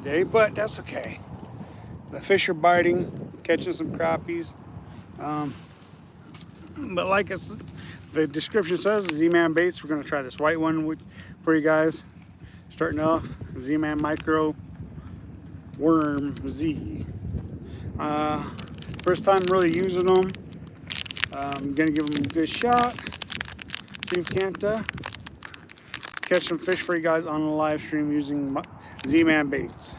today, but that's okay. The fish are biting, catching some crappies. But like the description says, Zman baits. We're going to try this white one for you guys. Starting off, Zman Micro Worm Z. First time really using them. I'm going to give them a good shot. See if we can't catch some fish for you guys on the live stream using Zman baits.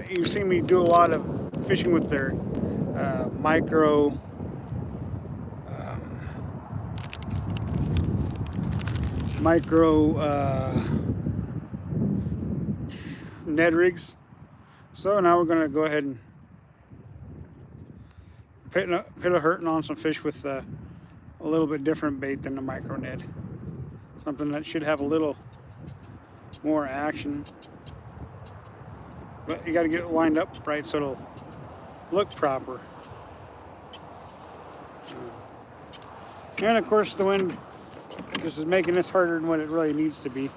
You've seen me do a lot of fishing with their micro Ned rigs. So now we're going to go ahead and put a hurting on some fish with a little bit different bait than the micro Ned. Something that should have a little more action. But you got to get it lined up right so it'll look proper. And of course the wind just is making this harder than what it really needs to be.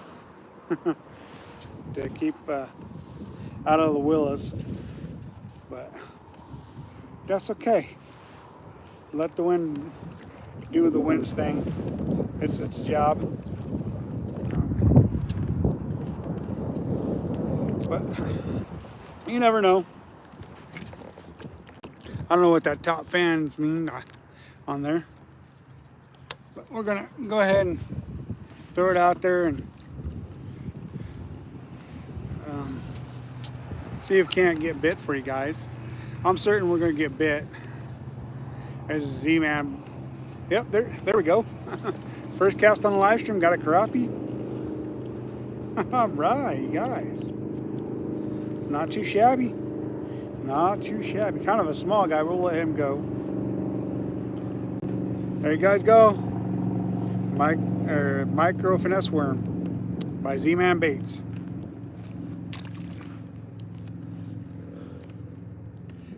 To keep out of the willows. But that's okay. Let the wind do the wind's thing. It's its job. But you never know. I don't know what that top fans mean on there. But we're gonna go ahead and throw it out there and see if we can't get bit for you guys. I'm certain we're gonna get bit. As Z-Man. Yep, there we go. First cast on the live stream, got a crappie. All right, you guys. Not too shabby. Not too shabby. Kind of a small guy. We'll let him go. There you guys go. Micro finesse worm by Zman Baits.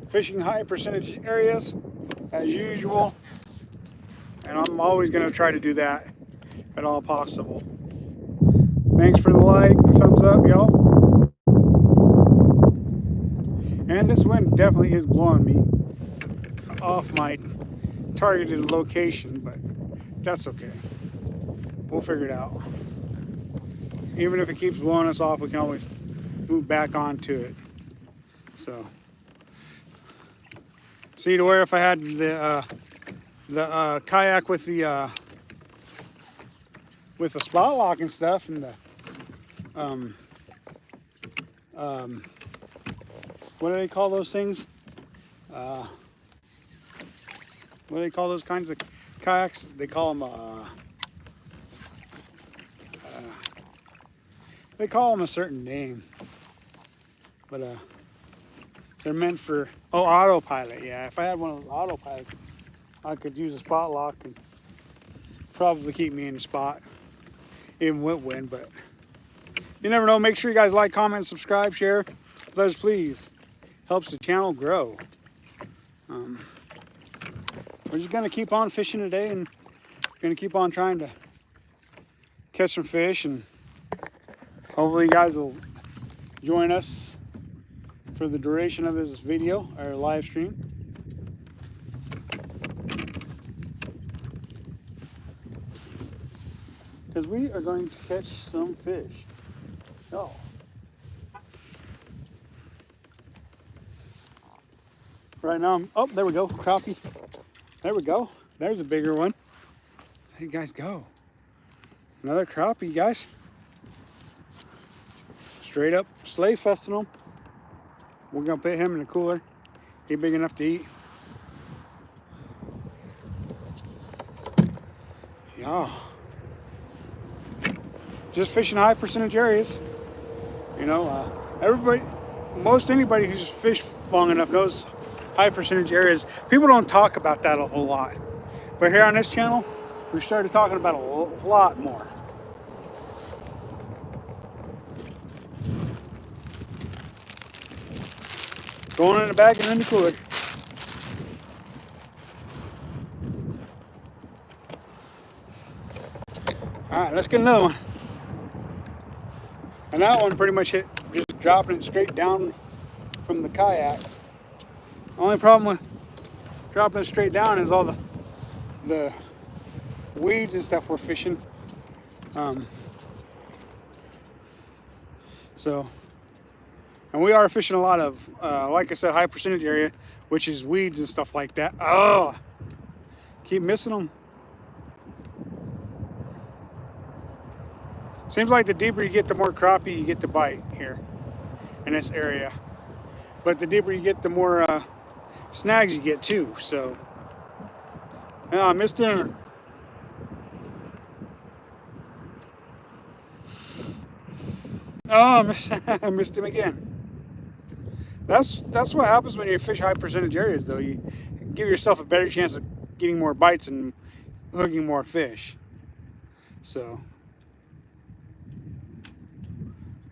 Fishing high percentage areas as usual, and I'm always going to try to do that at all possible. Thanks for the like, thumbs up, y'all. And this wind definitely is blowing me off my targeted location, but that's okay. We'll figure it out. Even if it keeps blowing us off, we can always move back onto it. So, see, to where if I had the kayak with the spot lock and stuff, and the what do they call those things? What do they call those kinds of kayaks? They call them a certain name, but they're meant for autopilot. Yeah, if I had one of those autopilots, I could use a spot lock and probably keep me in the spot even with wind. But you never know. Make sure you guys like, comment, subscribe, share with us, please. Helps the channel grow. We're just gonna keep on fishing today, and gonna keep on trying to catch some fish, and hopefully you guys will join us for the duration of this video or live stream. Because we are going to catch some fish. Oh. Right now, oh, there we go, crappie. There we go. There's a bigger one. There you guys go. Another crappie, guys. Straight up slave festing them. We're gonna put him in the cooler. He's big enough to eat. Yeah. Just fishing high percentage areas. You know, most anybody who's fished long enough knows high percentage areas. People don't talk about that a whole lot. But here on this channel, we started talking about it a lot more. Going in the bag and in the cooler. All right, let's get another one. And that one pretty much hit just dropping it straight down from the kayak. The only problem with dropping it straight down is all the weeds and stuff we're fishing. So, and we are fishing a lot of, like I said, high percentage area, which is weeds and stuff like that. Oh, keep missing them. Seems like the deeper you get, the more crappie you get to bite here in this area. But the deeper you get, the more snags you get too. So, I missed him. Oh, I missed him again. That's what happens when you fish high percentage areas, though. You give yourself a better chance of getting more bites and hooking more fish. So,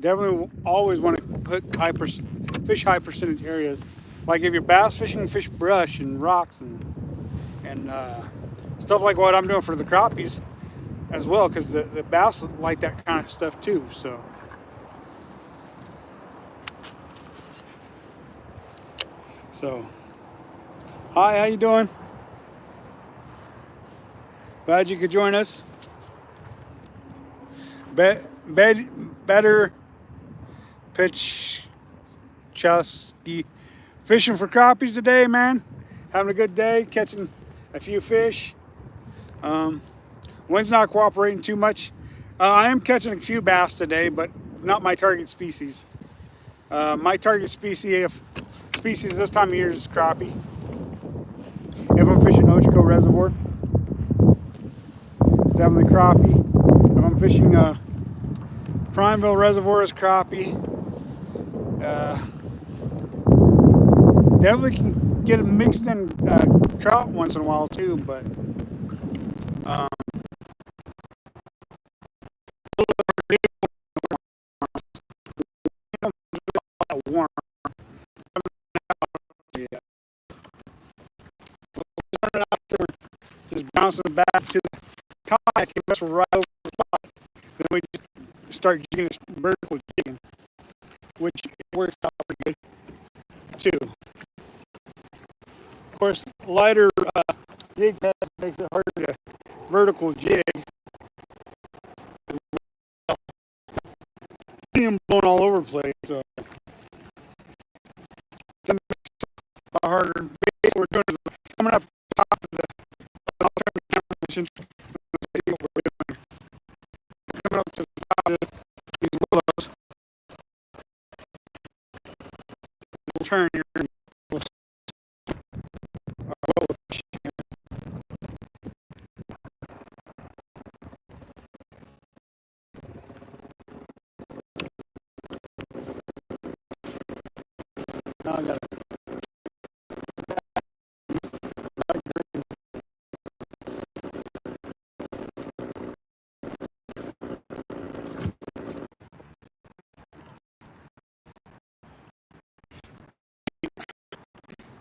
definitely always want to fish high percentage areas. Like if you're bass fishing, fish brush and rocks and stuff like what I'm doing for the crappies as well, because the bass like that kind of stuff too. So, hi, how you doing? Glad you could join us. Better pitch Chusky fishing for crappies today, man. Having a good day, catching a few fish. Wind's not cooperating too much. I am catching a few bass today, but not my target species. My target species this time of year is crappie. If I'm fishing Ochco Reservoir, it's definitely crappie. If I'm fishing Primeville Reservoir, is crappie. Definitely can get it mixed in trout once in a while too, but warm. Just bouncing back to the kayak and that's right over the spot. Then we just start jigging, vertical jigging, which works out pretty good too. Of course, lighter jig heads makes it harder to vertical jig. Them blowing all over the place, so it's harder. Basically, what we're doing is coming up top of the. I'll turn the camera position. Coming up to the top of these willows. We'll turn here and we'll fish. Now I got it.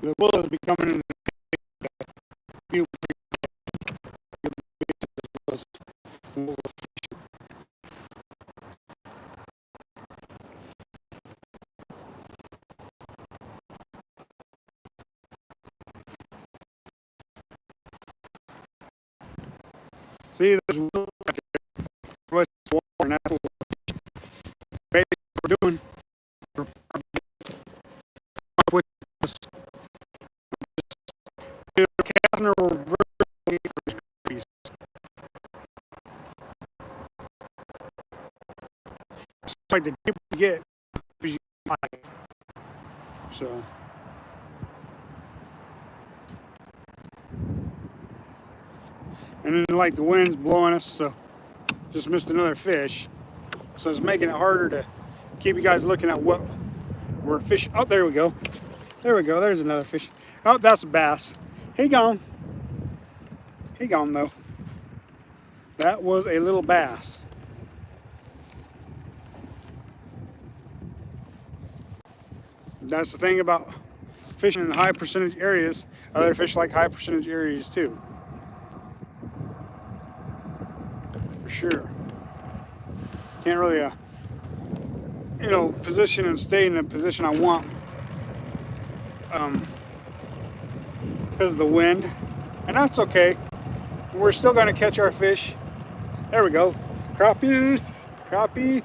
The willows be coming in a few see, there's willows right there. Water, and that's what we're doing. With this, either casting or vertically for the crappies. It's like the deeper you get, you like. So. And then like the wind's blowing us, so just missed another fish. So it's making it harder to keep you guys looking at what we're fishing. Oh, there we go. There we go. There's another fish. Oh, that's a bass. He gone. He gone though. That was a little bass. That's the thing about fishing in high percentage areas. Other fish like high percentage areas too. For sure. Can't really you know, position and stay in the position I want because of the wind, and that's okay. We're still going to catch our fish. There we go. Crappie, crappie,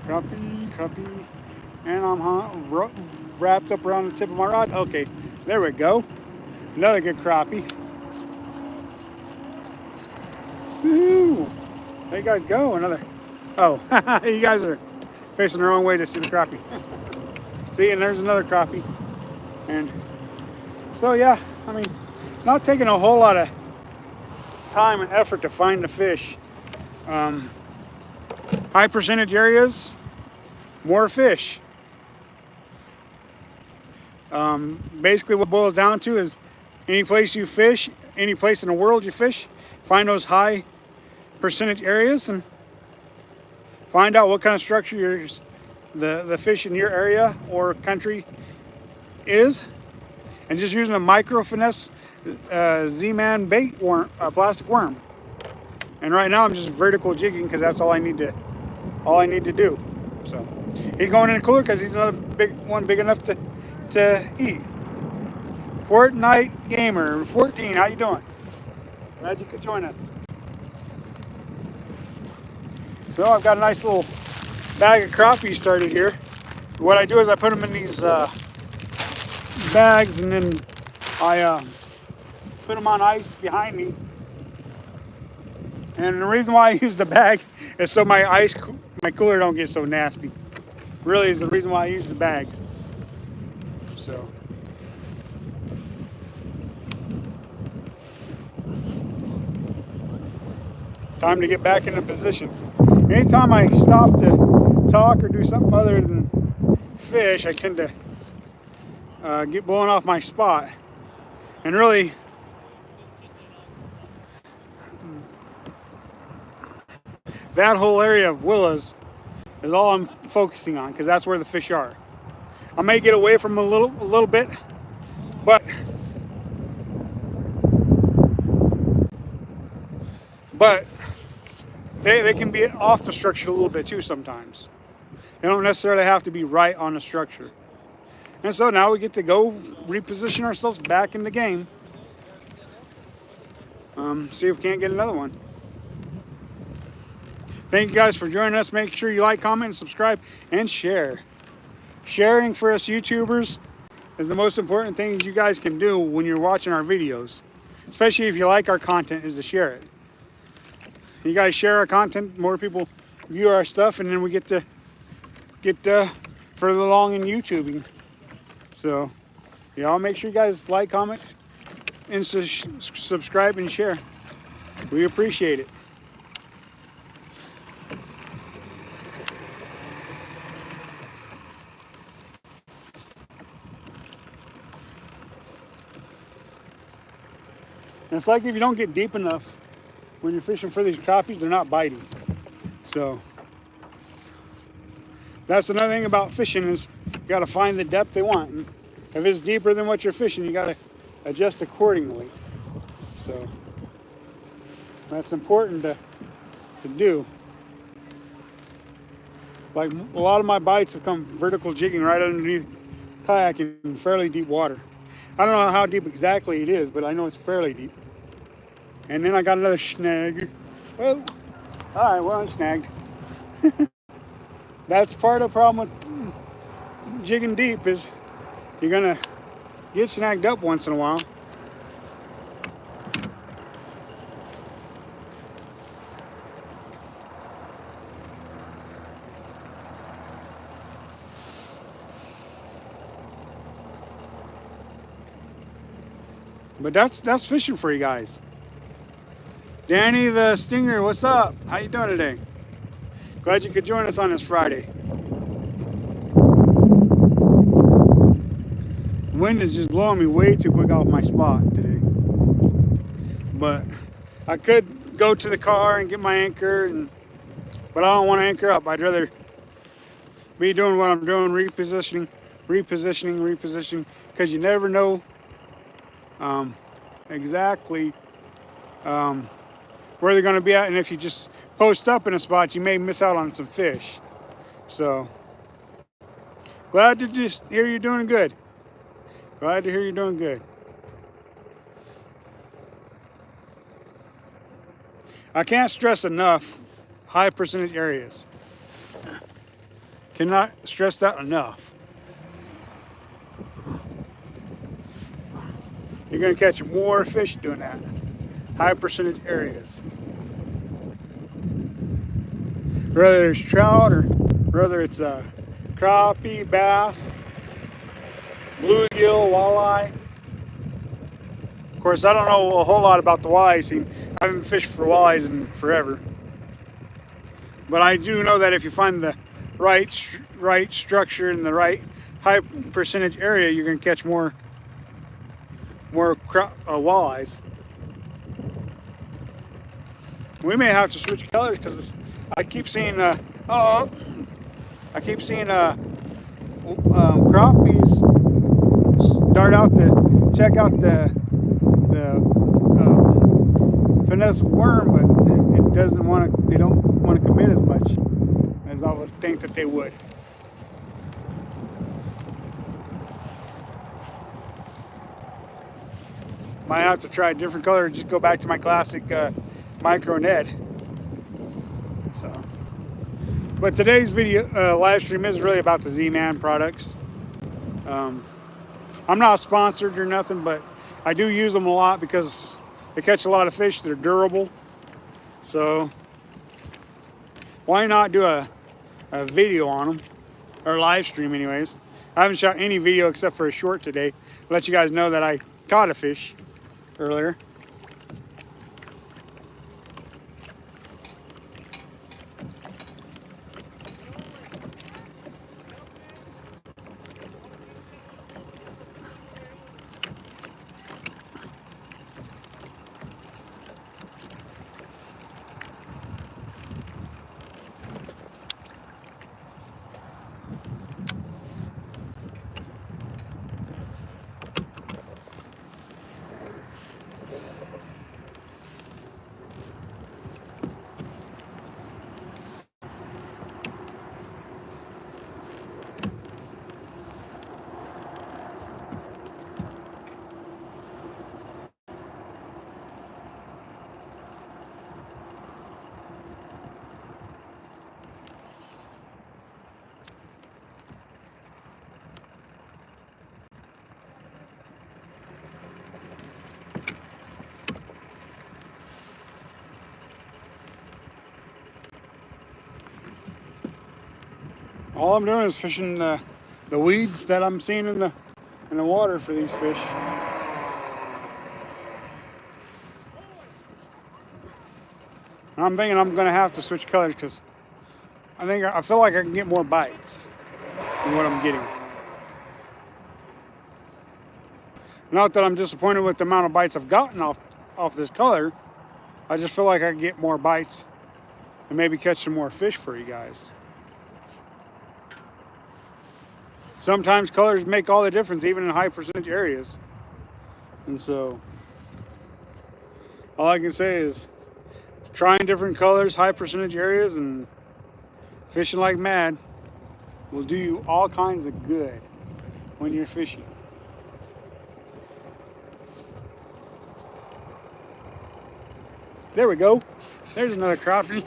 crappie, crappie. And I'm wrapped up around the tip of my rod. Okay, there we go. Another good crappie. Woo! There you guys go. Another. Oh, you guys are facing the wrong way to see the crappie. See, and there's another crappie. And so, yeah, I mean, not taking a whole lot of time and effort to find the fish. High percentage areas, more fish. Basically what it boils down to is any place you fish, any place in the world you fish, find those high percentage areas and find out what kind of structure the fish in your area or country is, and just using a micro finesse Zman bait worm, plastic worm. And right now I'm just vertical jigging because that's all I need to do. So he's going in the cooler because he's another big one, big enough to eat. Fortnite Gamer 14, how you doing? Glad you could join us. So I've got a nice little bag of crappie started here. What I do is I put them in these bags, and then I put them on ice behind me. And the reason why I use the bag is so my cooler don't get so nasty. Really is the reason why I use the bags. So. Time to get back into position. Anytime I stop to talk or do something other than fish, I tend to get blown off my spot. And really, that whole area of willows is all I'm focusing on because that's where the fish are. I may get away from a little bit, but they can be off the structure a little bit too sometimes. They don't necessarily have to be right on the structure. And so now we get to go reposition ourselves back in the game. See if we can't get another one. Thank you guys for joining us. Make sure you like, comment, and subscribe, and share. Sharing for us YouTubers is the most important thing you guys can do when you're watching our videos. Especially if you like our content, is to share it. You guys share our content, more people view our stuff, and then we get further along in YouTubing. So, y'all make sure you guys like, comment, and subscribe and share. We appreciate it. And it's like if you don't get deep enough when you're fishing for these crappies, they're not biting. So that's another thing about fishing, is you got to find the depth they want. And if it's deeper than what you're fishing, you got to adjust accordingly. So that's important to do. Like a lot of my bites have come vertical jigging right underneath kayak in fairly deep water. I don't know how deep exactly it is, but I know it's fairly deep. And then I got another snag. Well, all right, we're unsnagged. That's part of the problem with jigging deep, is you're gonna get snagged up once in a while. But that's fishing for you guys. Danny the Stinger, what's up? How you doing today? Glad you could join us on this Friday. The wind is just blowing me way too quick off my spot today. But I could go to the car and get my anchor, but I don't want to anchor up. I'd rather be doing what I'm doing, repositioning, because you never know exactly where they're going to be at, and if you just post up in a spot, you may miss out on some fish. So Glad to just hear you're doing good. Glad to hear you're doing good. I can't stress enough high percentage areas. Cannot stress that enough. You're going to catch more fish doing that. High percentage areas. Whether it's trout or whether it's crappie, bass, bluegill, walleye. Of course, I don't know a whole lot about the walleye scene. I haven't fished for walleyes in forever. But I do know that if you find the right structure and the right high percentage area, you're going to catch more walleyes. We may have to switch colors because I keep seeing crappies dart out to check out the finesse worm, but it doesn't want to. They don't want to commit as much as I would think that they would. Might have to try a different color and just go back to my classic micro Ned. So, but today's video live stream is really about the Zman products. I'm not sponsored or nothing, but I do use them a lot because they catch a lot of fish. They're durable. So why not do a video on them, or live stream anyways. I haven't shot any video except for a short today. Let you guys know that I caught a fish earlier. All I'm doing is fishing the weeds that I'm seeing in the water for these fish. And I'm thinking I'm gonna have to switch colors because I feel like I can get more bites than what I'm getting. Not that I'm disappointed with the amount of bites I've gotten off this color. I just feel like I can get more bites and maybe catch some more fish for you guys. Sometimes colors make all the difference, even in high percentage areas. And so, all I can say is trying different colors, high percentage areas, and fishing like mad will do you all kinds of good when you're fishing. There we go. There's another crappie.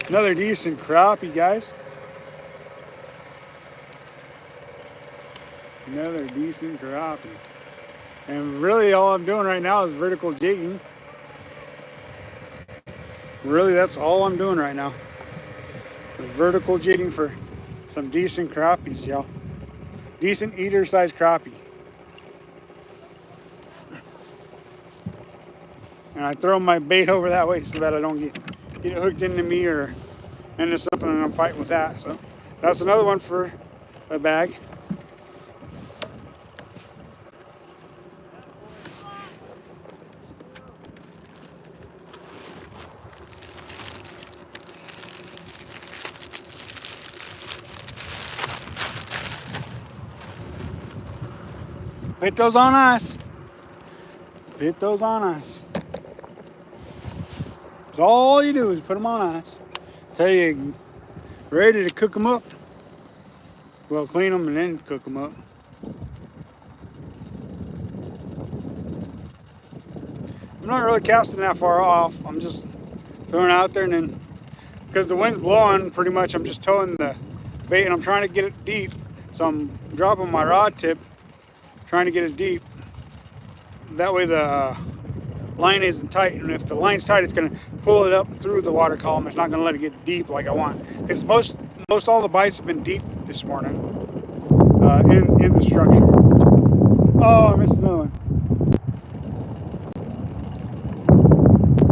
Another decent crappie, guys. Another decent crappie. And really all I'm doing right now is vertical jigging. Really, that's all I'm doing right now. Vertical jigging for some decent crappies, y'all. Decent eater sized crappie. And I throw my bait over that way so that I don't get it hooked into me or into something and I'm fighting with that. So that's another one for a bag. Put those on ice. Put those on ice. That's all you do is put them on ice. Tell you, ready to cook them up. Well, clean them and then cook them up. I'm not really casting that far off. I'm just throwing it out there, and then because the wind's blowing, pretty much I'm just towing the bait, and I'm trying to get it deep. So I'm dropping my rod tip, trying to get it deep. That way the line isn't tight, and if the line's tight, it's going to pull it up through the water column. It's not going to let it get deep like I want. Because most all the bites have been deep this morning in the structure. Oh, I missed another one.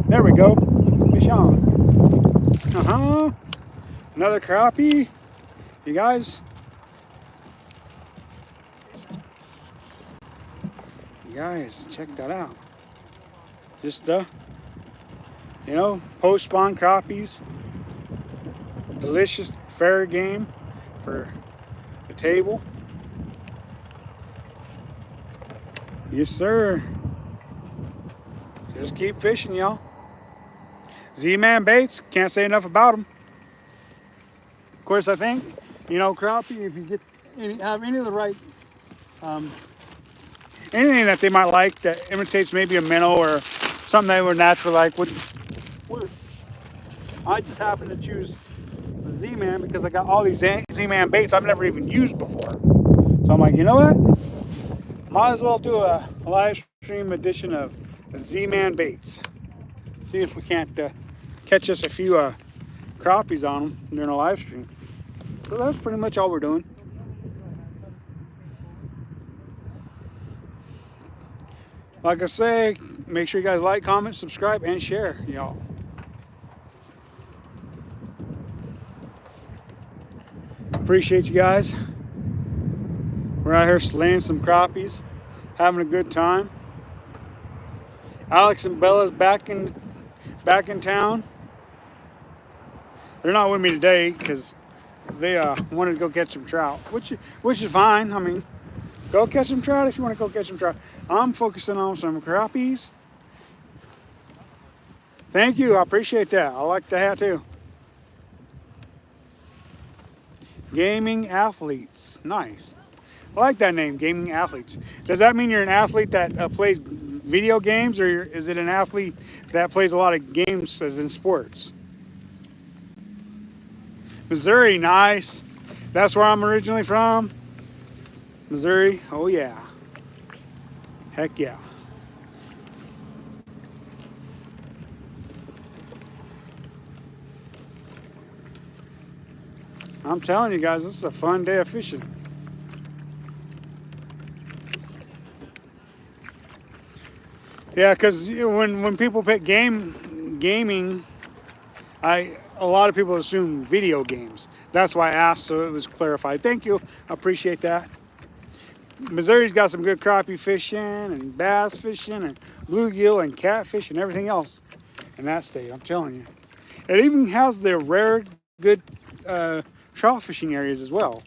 There we go. Fish on. Another crappie. You guys. Check that out. Just you know, post spawn crappies. Delicious, fair game for the table. Yes, sir. Just keep fishing, y'all. Zman baits, can't say enough about them. Of course, I think, you know, crappie, if you get have any of the right, anything that they might like that imitates maybe a minnow or something they would naturally like. I just happen to choose the Z-Man because I got all these Z-Man baits I've never even used before. So I'm like, you know what? Might as well do a live stream edition of Z-Man baits. See if we can't catch us a few crappies on them during a live stream. So that's pretty much all we're doing. Like I say, make sure you guys like, comment, subscribe, and share, y'all. Appreciate you guys. We're out here slaying some crappies, having a good time. Alex and Bella's back in town. They're not with me today because they wanted to go catch some trout, which is fine. I mean, go catch some trout if you want to go catch some trout. I'm focusing on some crappies. Thank you, I appreciate that. I like the hat too. Gaming athletes, nice. I like that name, gaming athletes. Does that mean you're an athlete that plays video games, or is it an athlete that plays a lot of games as in sports? Missouri, nice. That's where I'm originally from. Missouri, oh yeah. Heck yeah. I'm telling you guys, this is a fun day of fishing. Yeah, because when people pick gaming, a lot of people assume video games. That's why I asked, so it was clarified. Thank you, I appreciate that. Missouri's got some good crappie fishing and bass fishing and bluegill and catfish and everything else in that state, I'm telling you. It even has the rare good trout fishing areas as well.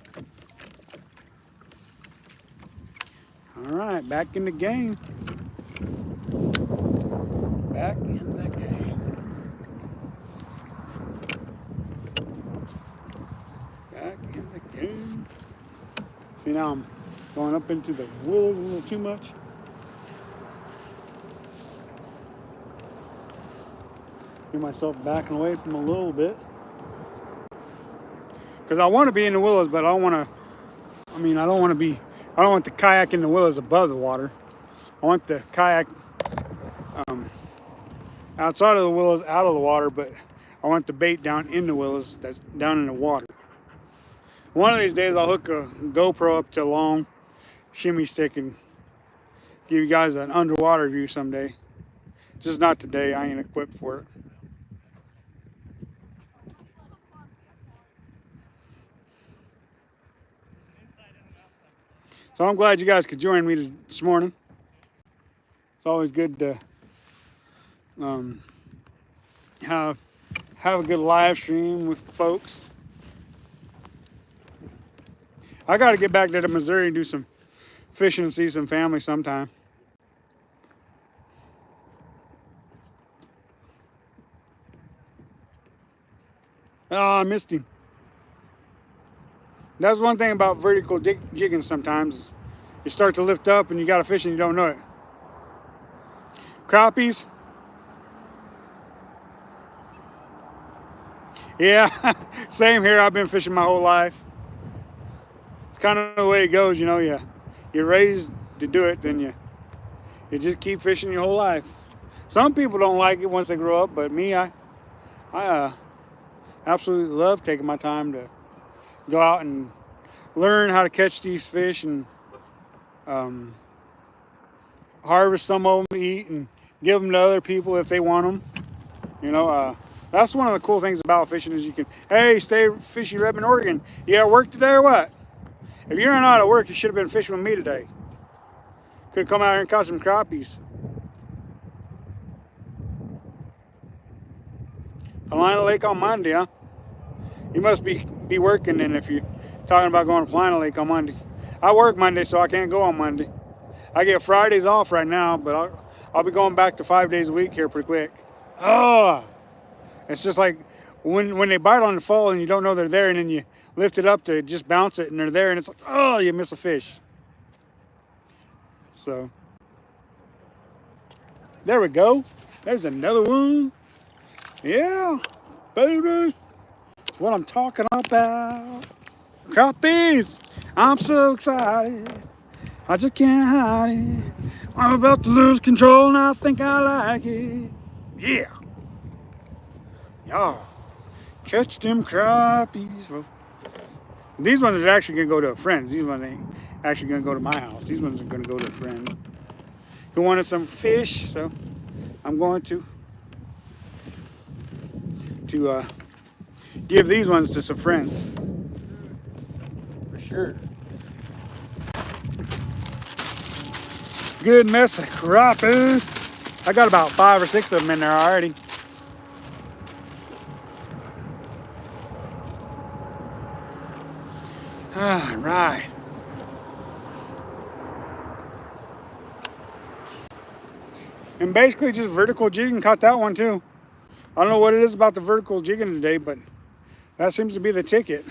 All right, back in the game. Back in the game. Back in the game. See, now I'm going up into the willows a little too much. Get myself backing away from a little bit. Because I want to be in the willows, but I don't want to, I don't want the kayak in the willows above the water. I want the kayak outside of the willows, out of the water, but I want the bait down in the willows, that's down in the water. One of these days I'll hook a GoPro up to a long shimmy stick and give you guys an underwater view someday. Just not today, I ain't equipped for it. So I'm glad you guys could join me this morning. It's always good to have a good live stream with folks. I got to get back to Missouri and do some fishing and see some family sometime. Oh, I missed him. That's one thing about vertical jigging sometimes. You start to lift up and you got a fish and you don't know it. Crappies. Yeah, same here. I've been fishing my whole life. It's kind of the way it goes, you know. You're raised to do it, then you just keep fishing your whole life. Some people don't like it once they grow up, but me, I absolutely love taking my time to go out and learn how to catch these fish and harvest some of them to eat and give them to other people if they want them. You know, that's one of the cool things about fishing is you can, hey, stay fishing Redmond, Oregon. You at work today or what? If you're not at work, you should have been fishing with me today. Could have come out here and caught some crappies. Paulina Lake on Monday, huh? You must be working then if you're talking about going to Paulina Lake on Monday. I work Monday, so I can't go on Monday. I get Fridays off right now, but I'll be going back to 5 days a week here pretty quick. Oh, it's just like when they bite on the fall and you don't know they're there, and then you lift it up to just bounce it and they're there, and it's like, oh, you miss a fish. So there we go. There's another one. Yeah, baby. That's what I'm talking about. Crappies. I'm so excited. I just can't hide it. I'm about to lose control and I think I like it. Yeah. Y'all, catch them crappies. These ones are actually going to go to a friend's. These ones ain't actually going to go to my house. These ones are going to go to a friend who wanted some fish, so I'm going to give these ones to some friends. For sure. Good mess of crappies. I got about 5 or 6 of them in there already. All right. And basically just vertical jigging, caught that one too. I don't know what it is about the vertical jigging today, but that seems to be the ticket.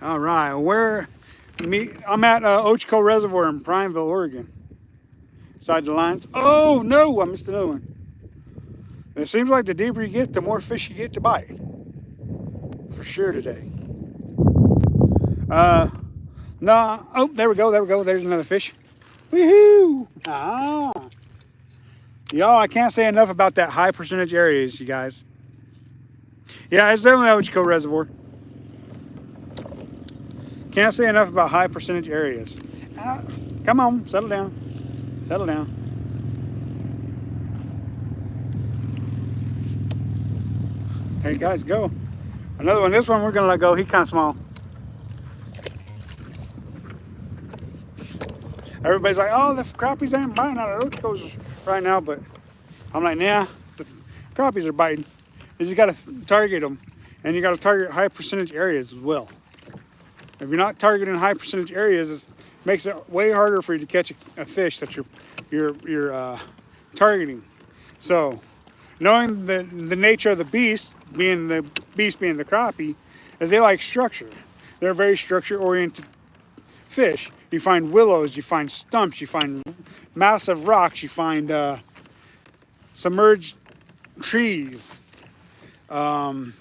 All right, I'm at Ochco Reservoir in Prineville, Oregon. Side the lines. Oh no, I missed another one. It seems like the deeper you get, the more fish you get to bite. For sure today. No, oh, there we go, there's another fish. Woohoo! Ah. Y'all, I can't say enough about that high percentage areas, you guys. Yeah, it's definitely Ochco Reservoir. Can't say enough about high percentage areas. Come on, settle down. Settle down. There you guys go. Another one. This one we're gonna let go. He's kind of small. Everybody's like, oh, the crappies ain't biting out of Ochco's right now, but I'm like, nah, the crappies are biting. You just gotta target them, and you gotta target high percentage areas as well. If you're not targeting high percentage areas, it makes it way harder for you to catch a fish that you're targeting. So, knowing the nature of the beast being the crappie, is they like structure. They're very structure-oriented fish. You find willows, you find stumps, you find massive rocks, you find submerged trees, and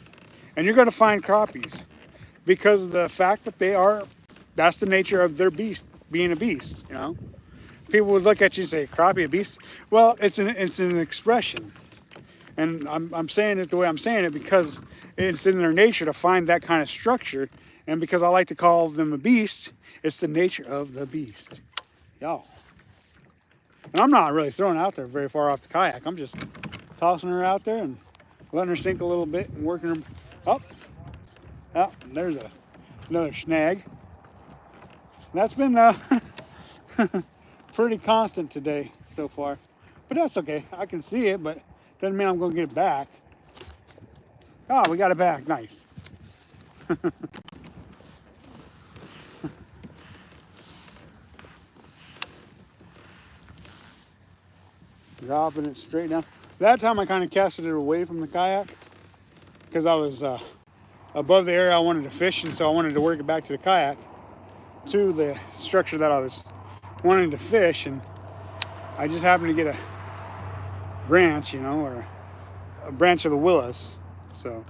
you're going to find crappies because of the fact that that's the nature of their beast, being a beast, you know. People would look at you and say, crappie, a beast? Well, it's an expression. And I'm saying it the way I'm saying it because it's in their nature to find that kind of structure. And because I like to call them a beast, it's the nature of the beast. Y'all. And I'm not really throwing her out there very far off the kayak. I'm just tossing her out there and letting her sink a little bit and working her up. Oh, there's another snag. That's been pretty constant today so far. But that's okay. I can see it, but doesn't mean I'm going to get it back. Oh, we got it back. Nice. Dropping it straight down. That time I kind of casted it away from the kayak because I was above the area I wanted to fish, and so I wanted to work it back to the kayak, to the structure that I was wanting to fish, and I just happened to get a branch, you know, or a branch of the willows. So,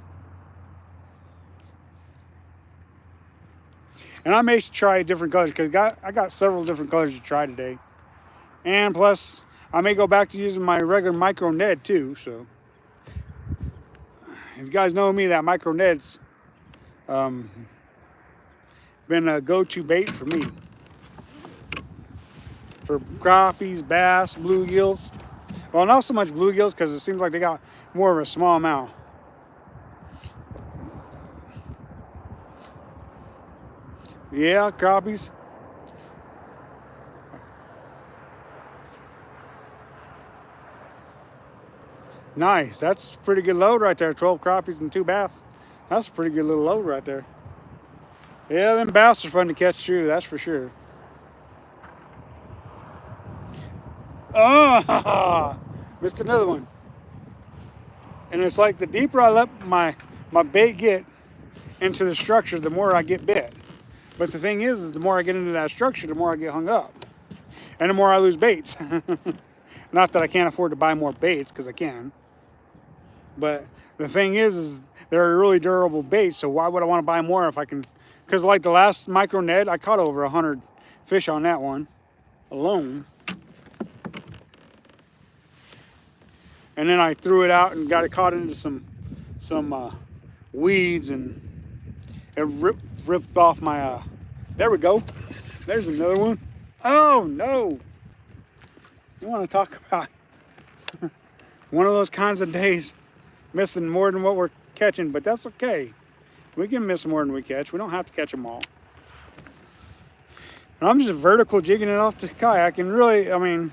and I may try different colors because I got several different colors to try today, and plus I may go back to using my regular micro Ned too. So, if you guys know me, that micro Ned's been a go-to bait for me for crappies, bass, bluegills. Well, not so much bluegills because it seems like they got more of a small mouth. Yeah, crappies. Nice. That's a pretty good load right there. 12 crappies and 2 bass. That's a pretty good little load right there. Yeah, them bass are fun to catch too, that's for sure. Oh, missed another one. And it's like the deeper I let my bait get into the structure, the more I get bit. But the thing is the more I get into that structure, the more I get hung up. And the more I lose baits. Not that I can't afford to buy more baits, because I can. But the thing is they're really durable baits, so why would I want to buy more if I can? Because like the last micro Ned, I caught over 100 fish on that one alone. And then I threw it out and got it caught into some weeds, and it ripped off my, there we go. There's another one. Oh no. You want to talk about one of those kinds of days, missing more than what we're catching, but that's okay. We can miss more than we catch. We don't have to catch them all. And I'm just vertical jigging it off the kayak, and really, I mean,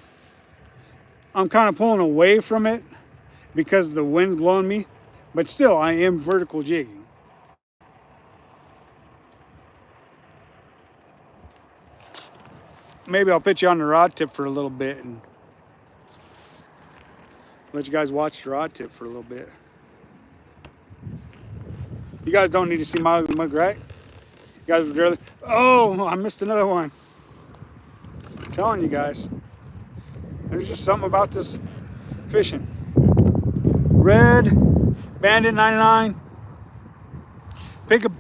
I'm kind of pulling away from it because the wind's blowing me, but still I am vertical jigging. Maybe I'll put you on the rod tip for a little bit and let you guys watch the rod tip for a little bit. You guys don't need to see my ugly mug, right? You guys would really, oh, I missed another one. I'm telling you guys, there's just something about this fishing. Red Bandit 99. Pick a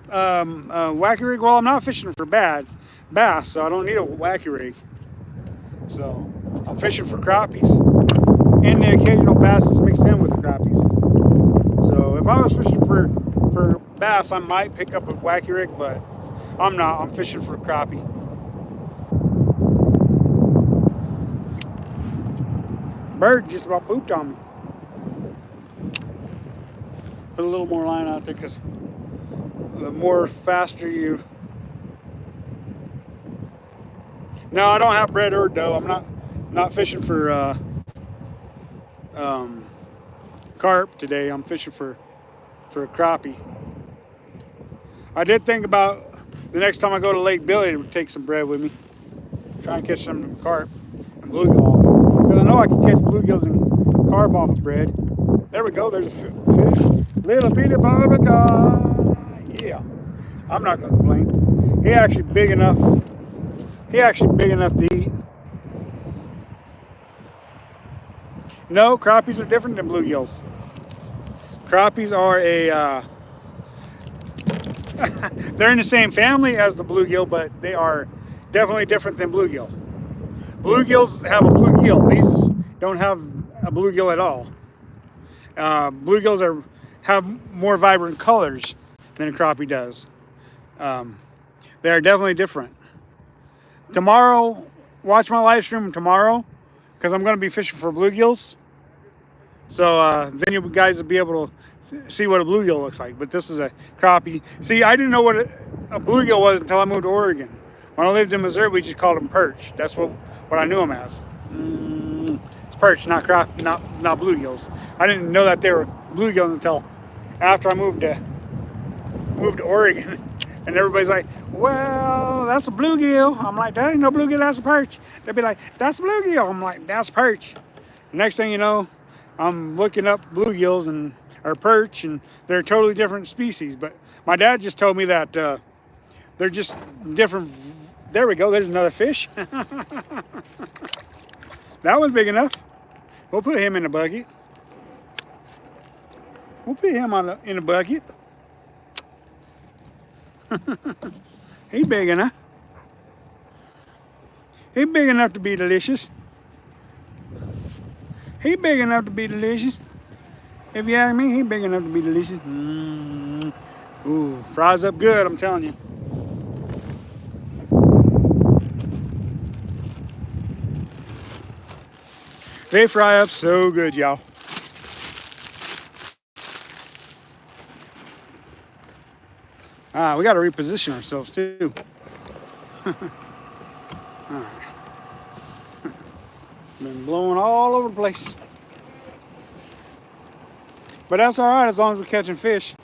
wacky rig. Well, I'm not fishing for bass, so I don't need a wacky rig. So I'm fishing for crappies, and the occasional bass is mixed in with the crappies. So if I was fishing for bass, I might pick up a wacky rig, but I'm not. I'm fishing for crappie. Bird just about pooped on me. Put a little more line out there because the more faster you. No, I don't have bread or dough. I'm not fishing for carp today. I'm fishing for a crappie. I did think about the next time I go to Lake Billy to take some bread with me. Try and catch some carp and bluegill. Because I know I can catch bluegills and carp off of bread. There we go. There's a fish. Little bitty barbacoa. Yeah. I'm not going to complain. He actually big enough. To eat. No, crappies are different than bluegills. Crappies are they're in the same family as the bluegill, but they are definitely different than bluegill. Bluegills have a bluegill. These don't have a bluegill at all. Bluegills have more vibrant colors than a crappie does. They are definitely different. Tomorrow, watch my live stream tomorrow, because I'm going to be fishing for bluegills. So then you guys will be able to see what a bluegill looks like. But this is a crappie. See, I didn't know what a bluegill was until I moved to Oregon. When I lived in Missouri, we just called them perch. That's what I knew them as. It's perch, not crappie, not bluegills. I didn't know that they were bluegills until after I moved to Oregon. And everybody's like, well, that's a bluegill. I'm like, that ain't no bluegill, that's a perch. They'd be like, that's a bluegill. I'm like, that's perch. The next thing you know, I'm looking up bluegills, and or perch, and they're totally different species. But my dad just told me that they're just different. There we go. There's another fish. That one's big enough. We'll put him in a bucket. We'll put him in a bucket. He's big enough. He's big enough to be delicious. He's big enough to be delicious. If you ask me, he's big enough to be delicious. Ooh, fries up good, I'm telling you. They fry up so good, y'all. We got to reposition ourselves too. All right. Been blowing all over the place. But that's all right as long as we're catching fish.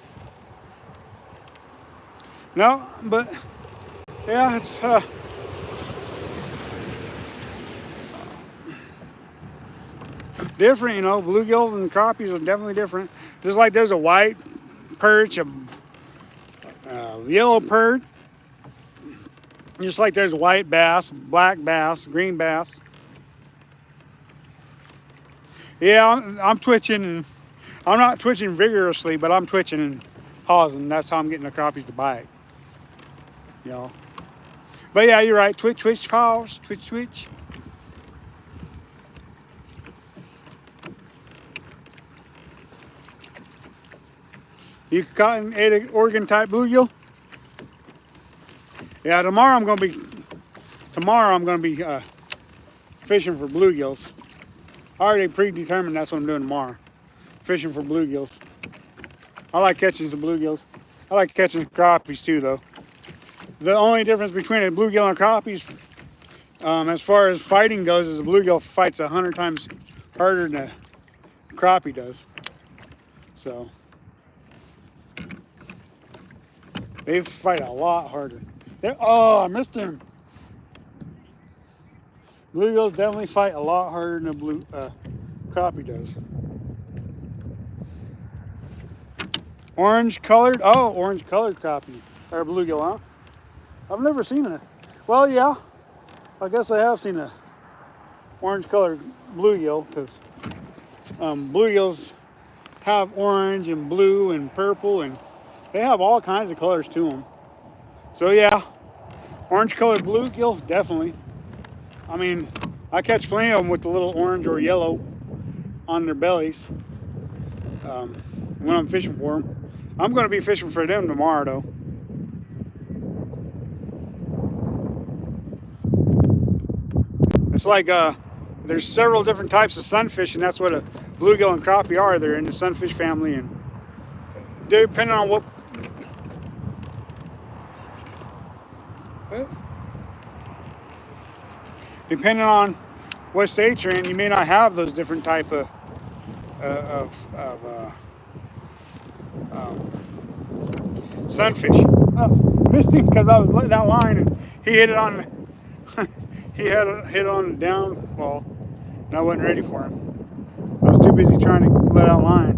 No, but yeah, it's different, you know. Bluegills and crappies are definitely different. Just like there's a white perch, a yellow perch. Just like there's white bass, black bass, green bass. Yeah, I'm twitching. And I'm not twitching vigorously, but I'm twitching and pausing. That's how I'm getting the crappies to bite. You know. But yeah, you're right. Twitch, twitch, pause. Twitch, twitch. You caught an 8 Oregon type bluegill? Yeah, tomorrow I'm gonna be fishing for bluegills. I already predetermined that's what I'm doing tomorrow. Fishing for bluegills. I like catching some bluegills. I like catching crappies too, though. The only difference between a bluegill and a crappie, as far as fighting goes, is a bluegill fights 100 times harder than a crappie does. So they fight a lot harder. Oh, I missed him. Bluegills definitely fight a lot harder than a crappie does. Orange colored? Oh, orange colored crappie. Or bluegill, huh? I've never seen it. Well, yeah. I guess I have seen a orange colored bluegill, because bluegills have orange and blue and purple, and they have all kinds of colors to them. So yeah, orange colored bluegill, definitely. I mean, I catch plenty of them with the little orange or yellow on their bellies when I'm fishing for them. I'm going to be fishing for them tomorrow, though. It's like there's several different types of sunfish, and that's what a bluegill and crappie are. They're in the sunfish family, and depending on what... Depending on what state you're in, you may not have those different type of sunfish. Oh, missed him because I was letting out line, and he hit it on. He had hit on the downfall, and I wasn't ready for him. I was too busy trying to let out line.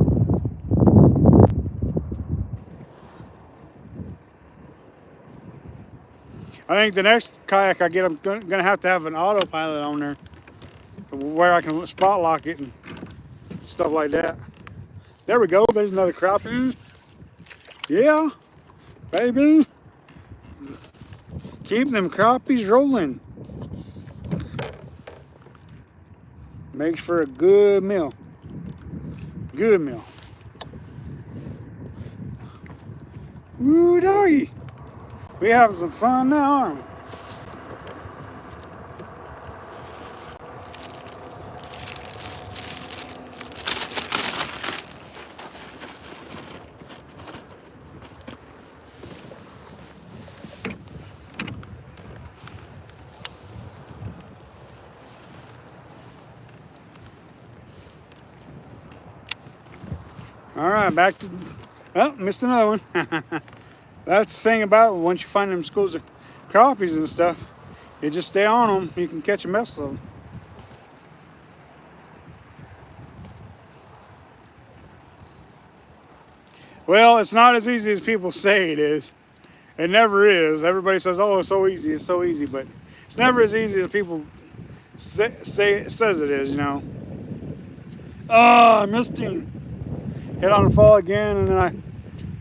I think the next kayak I get, I'm gonna have to have an autopilot on there, where I can spot lock it and stuff like that. There we go. There's another crappie. Yeah, baby. Keep them crappies rolling. Makes for a good meal. Good meal. Woo doggy. We having some fun now, aren't we? All right, back to... Oh, missed another one. That's the thing about it. Once you find them schools of crappies and stuff, you just stay on them. You can catch a mess of them. Well, it's not as easy as people say it is. It never is. Everybody says, "Oh, it's so easy. It's so easy," but it's never as easy as people says it is. You know. Oh, I missed him. Hit on the fall again, and then I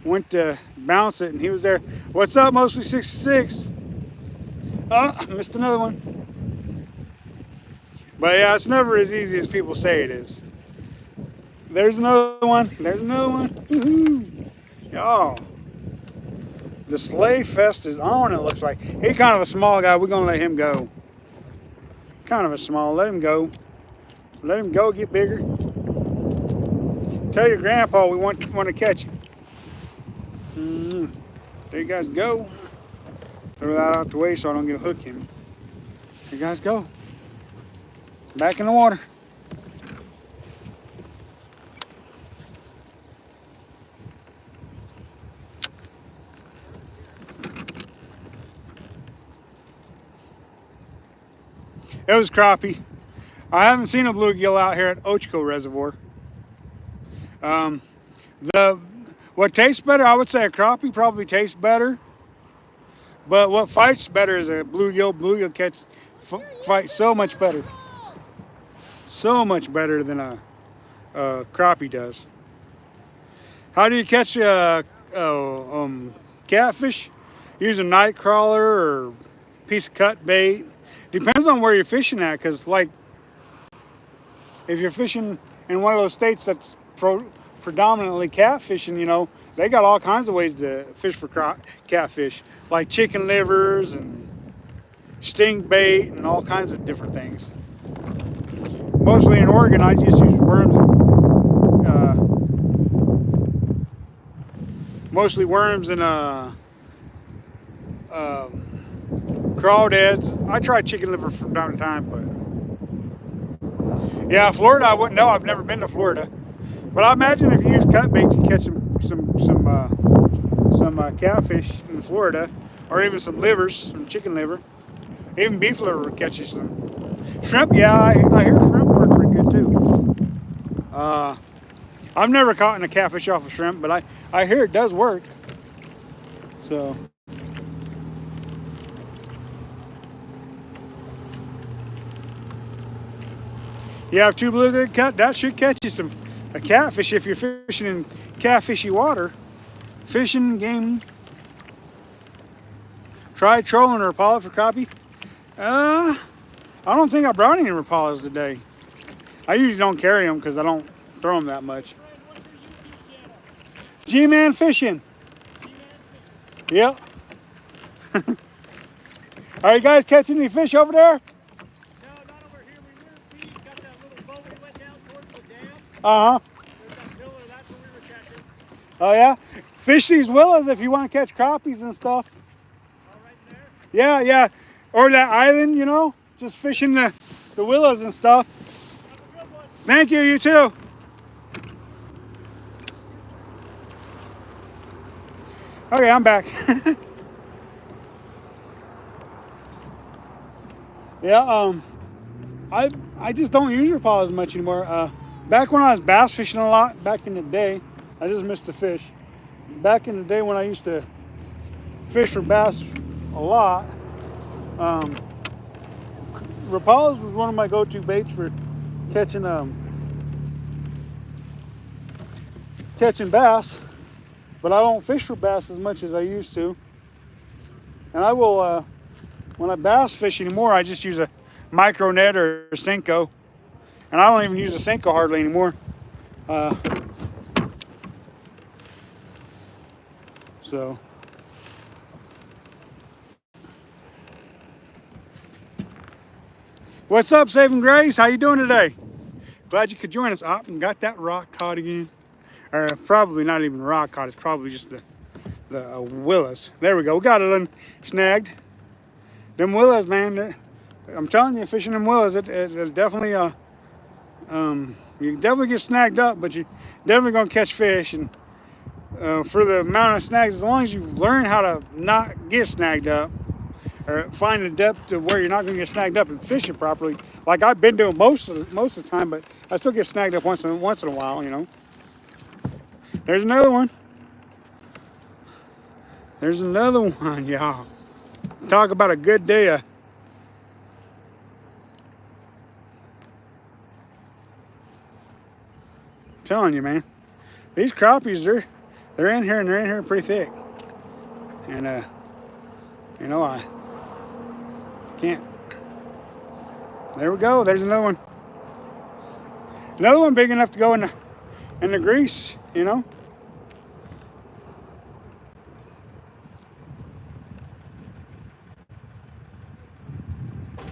went to bounce it, and he was there. What's up, mostly 66? Oh, I missed another one. But yeah, it's never as easy as people say it is. There's another one. There's another one. Woohoo! Oh, the Slay Fest is on. It looks like he's kind of a small guy. We're gonna let him go. Kind of a small. Let him go. Let him go. Get bigger. Tell your grandpa we want to catch him. There you guys go. Throw that out the way so I don't get a hook in me. There you guys go. Back in the water. It was crappie. I haven't seen a bluegill out here at Ochco Reservoir. What tastes better, I would say a crappie probably tastes better. But what fights better is a bluegill. Bluegill fights so much better. So much better than a crappie does. How do you catch catfish? Use a night crawler or piece of cut bait. Depends on where you're fishing at, because like if you're fishing in one of those states that's predominantly catfishing, you know, they got all kinds of ways to fish for catfish, like chicken livers and sting bait and all kinds of different things. Mostly in Oregon, I just use worms. Mostly worms and crawdads. I try chicken liver from time to time, but yeah, Florida I wouldn't know. I've never been to Florida, but I imagine if you use cut bait, you catch some catfish in Florida, or even some livers, some chicken liver. Even beef liver catches some shrimp. Yeah, I hear shrimp work pretty good too. I've never caught a catfish off of shrimp, but I hear it does work. So. You have two bluegill cut, that should catch you a catfish if you're fishing in catfishy water. Fishing game. Try trolling a Rapala for crappie. I don't think I brought any Rapalas today. I usually don't carry them because I don't throw them that much. Gman Fishing. Yep. Are you guys catching any fish over there? Uh-huh. Oh, yeah? Fish these willows if you want to catch crappies and stuff. Oh, right there? Yeah, yeah. Or that island, you know? Just fishing the willows and stuff. Have a good one. Thank you, you too. Okay, I'm back. Yeah, I just don't use Rapala as much anymore. Back when I was bass fishing a lot, back in the day, I just missed a fish. Back in the day when I used to fish for bass a lot, Rapalas was one of my go-to baits for catching bass. But I don't fish for bass as much as I used to. And I will, when I bass fish anymore, I just use a micro net or a Senko. And I don't even use a Senko hardly anymore. So. What's up, Saving Grace? How you doing today? Glad you could join us. Oh, and got that rock caught again. Or probably not even rock caught. It's probably just the willows. There we go. We got it snagged. Them willows, man. I'm telling you, fishing them willows, it definitely you definitely get snagged up, but you definitely gonna catch fish. And for the amount of snags, as long as you learn how to not get snagged up, or find a depth of where you're not gonna get snagged up and fish it properly, like I've been doing most of the time, but I still get snagged up once in a while, you know. There's another one. There's another one, y'all. Talk about a good day. Telling you, man. These crappies, they're in here, and they're in here pretty thick. And you know, I can't. There we go. There's another one. Another one big enough to go in the grease, you know.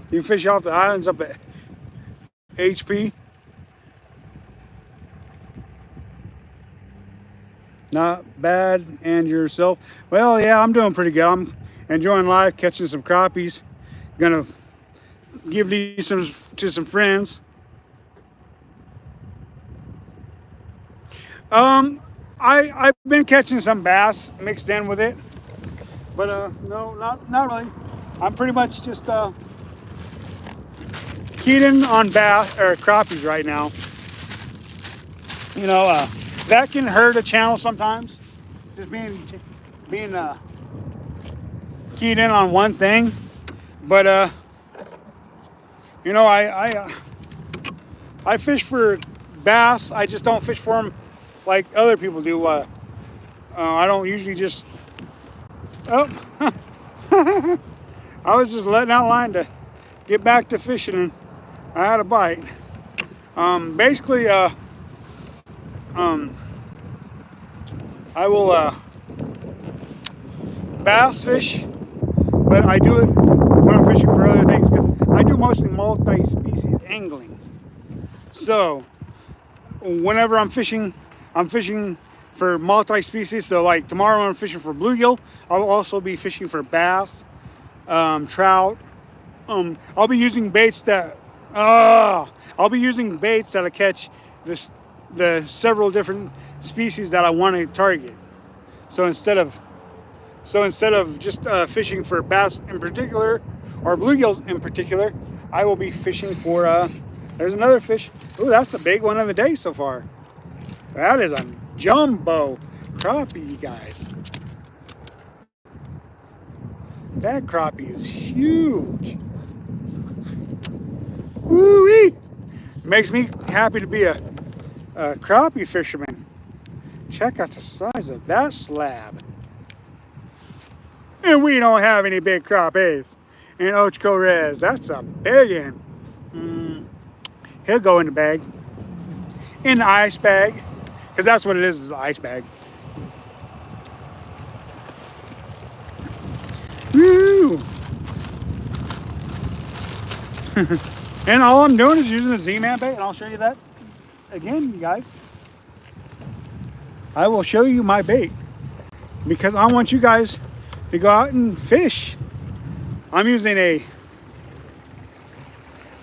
You fish off the islands up at HP. Not bad. And yourself? Well, yeah, I'm doing pretty good. I'm enjoying life, catching some crappies. Gonna give these to some friends. I've been catching some bass mixed in with it, but no, not really. I'm pretty much just keyed in on bass or crappies right now. You know, that can hurt a channel sometimes. Just being keyed in on one thing, but you know, I fish for bass. I just don't fish for them like other people do. I don't usually just. Oh, I was just letting out line to get back to fishing, and I had a bite. Basically, I will bass fish, but I do it when I'm fishing for other things because I do mostly multi-species angling. So whenever I'm fishing for multi-species. So like tomorrow when I'm fishing for bluegill, I'll also be fishing for bass, trout. I'll be using baits that I catch the several different species that I want to target. So instead of just fishing for bass in particular or bluegills in particular, I will be fishing for there's another fish. Ooh, that's a big one of the day so far. That is a jumbo crappie, you guys. That crappie is huge. Woo-wee! Makes me happy to be a crappie fisherman. Check out the size of that slab. And we don't have any big crappies in Ocho Res. That's a big one. He'll go in the bag. In the ice bag. Because that's what it is an ice bag. Woo! And all I'm doing is using a Zman bait, and I'll show you that again, you guys. I will show you my bait because I want you guys to go out and fish. I'm using a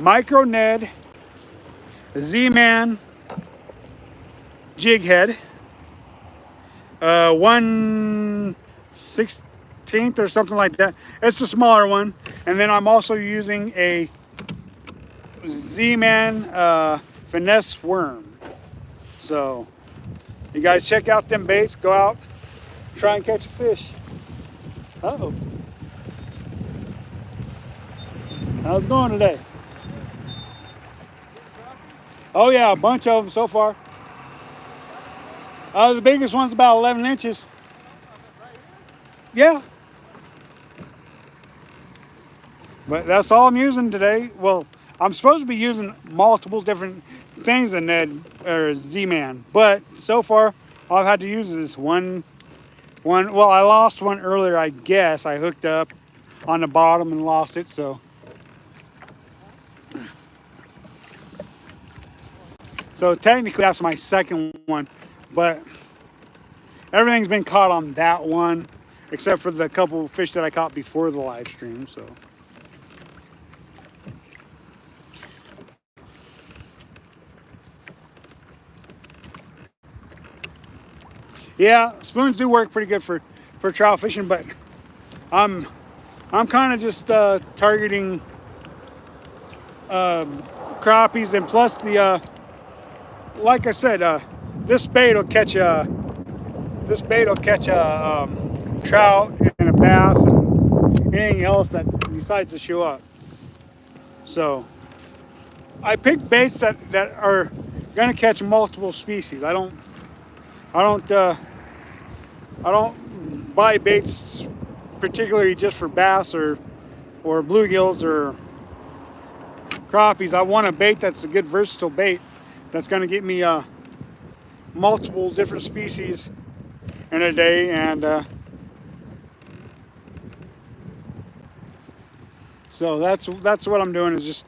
micro Ned Zman jig head, 1/16 or something like that. It's a smaller one. And then I'm also using a Zman finesse worm. So you guys check out them baits, go out, try and catch a fish. Uh-oh. How's it going today? Oh yeah, a bunch of them so far. The biggest one's about 11 inches. Yeah. But that's all I'm using today. Well, I'm supposed to be using multiple different things in Ned or Z-Man, but so far all I've had to use is this one. Well, I lost one earlier, I guess. I hooked up on the bottom and lost it, so. So technically that's my second one, but everything's been caught on that one, except for the couple fish that I caught before the live stream, so. Yeah, spoons do work pretty good for trout fishing, but I'm kind of just targeting crappies, and plus the like I said, this bait will catch a trout and a bass and anything else that decides to show up. So I pick baits that are going to catch multiple species. I don't buy baits particularly just for bass or bluegills or crappies. I want a bait that's a good versatile bait that's going to get me multiple different species in a day, and so that's what I'm doing, is just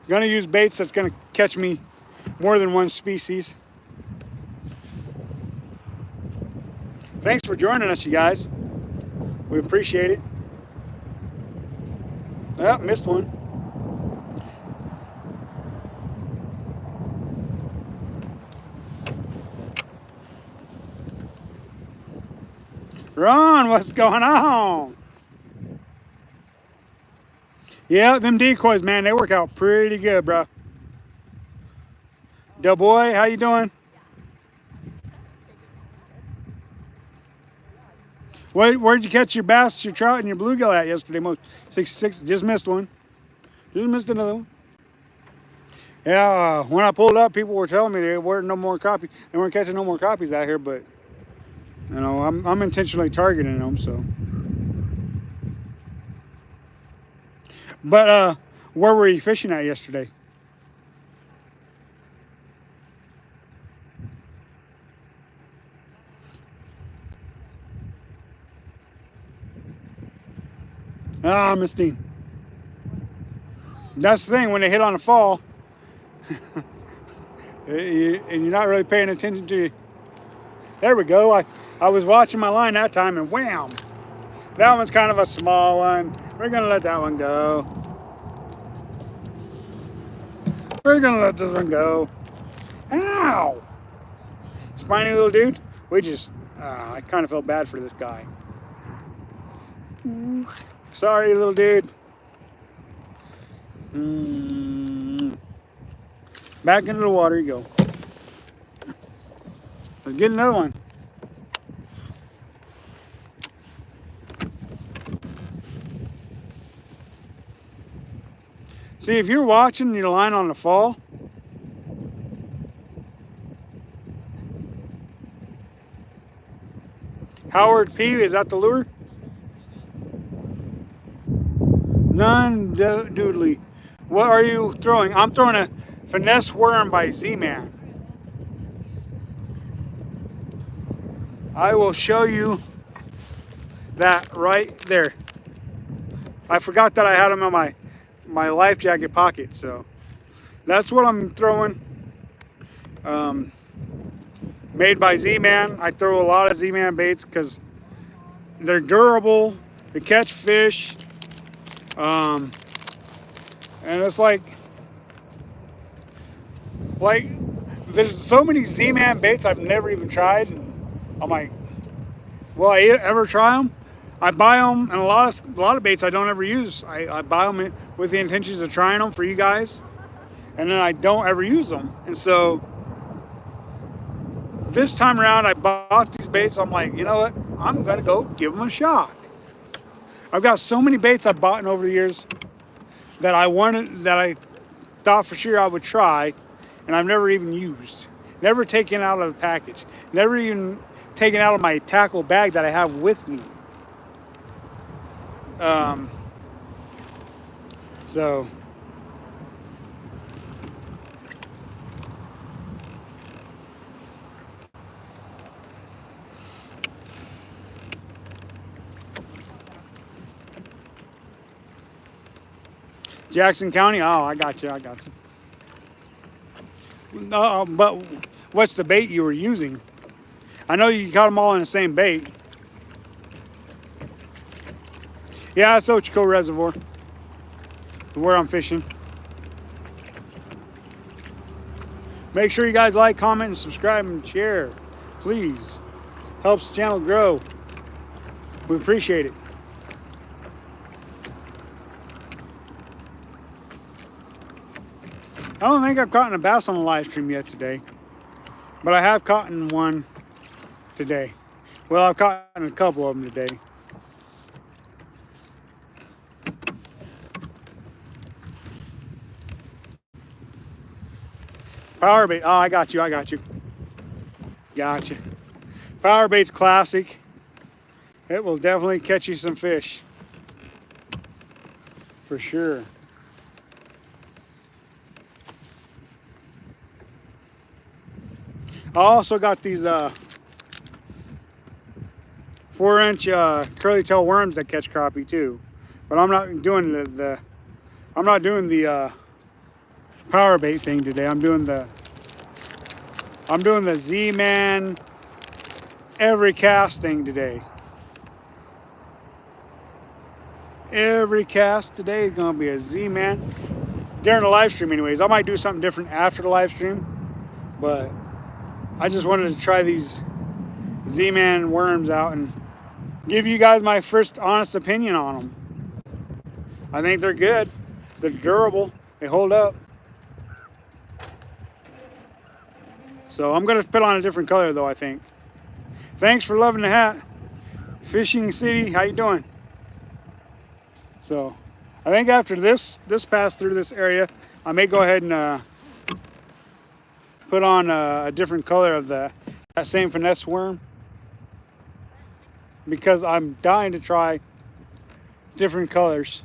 going to use baits that's going to catch me more than one species. Thanks for joining us, you guys. We appreciate it. Oh, missed one. Ron, what's going on? Yeah, them decoys, man, they work out pretty good, bro. Del boy, how you doing? Where'd you catch your bass, your trout, and your bluegill at yesterday? 66, just missed one. Just missed another one. Yeah, when I pulled up, people were telling me there weren't no more crappie. They weren't catching no more crappies out here, but you know, I'm intentionally targeting them. So, but where were you fishing at yesterday? Ah, Mistine. That's the thing, when they hit on the fall, and you're not really paying attention to. There we go. I was watching my line that time, and wham! That one's kind of a small one. We're gonna let that one go. We're gonna let this one go. Ow! Spiny little dude. I kind of felt bad for this guy. Sorry, little dude. Back into the water you go. Let's get another one. See, if you're watching your line on the fall, Howard P, is that the lure? None doodly. What are you throwing? I'm throwing a finesse worm by Zman. I will show you that right there. I forgot that I had them in my life jacket pocket, so that's what I'm throwing. Made by Zman. I throw a lot of Zman baits because they're durable, they catch fish, and it's like there's so many Zman baits I've never even tried, and I'm like, will I ever try them? I buy them, and a lot of baits I don't ever use. I buy them with the intentions of trying them for you guys, and then I don't ever use them. And so this time around, I bought these baits. I'm like, you know what? I'm gonna go give them a shot. I've got so many baits I've bought over the years that I thought for sure I would try, and I've never even used. Never taken out of the package. Never even taken out of my tackle bag that I have with me. So Jackson County, oh, I got you. But what's the bait you were using? I know you caught them all in the same bait. Yeah, it's Ochoco Reservoir, where I'm fishing. Make sure you guys like, comment, and subscribe, and share. Please. Helps the channel grow. We appreciate it. I don't think I've caught a bass on the live stream yet today, but I have caught one today. Well, I've caught a couple of them today. Power bait. Oh, I got you. I got you. Gotcha. Power bait's classic. It will definitely catch you some fish. For sure. I also got these 4-inch curly tail worms that catch crappie too. But I'm not doing the power bait thing today. I'm doing the Zman every cast thing today. Every cast today is gonna be a Zman. During the live stream anyways. I might do something different after the live stream, but I just wanted to try these Zman worms out and give you guys my first honest opinion on them. I think they're good. They're durable. They hold up. So I'm gonna put on a different color though, I think. Thanks for loving the hat. Fishing City, how you doing? So I think after this pass through this area, I may go ahead and put on a different color of that same finesse worm, because I'm dying to try different colors.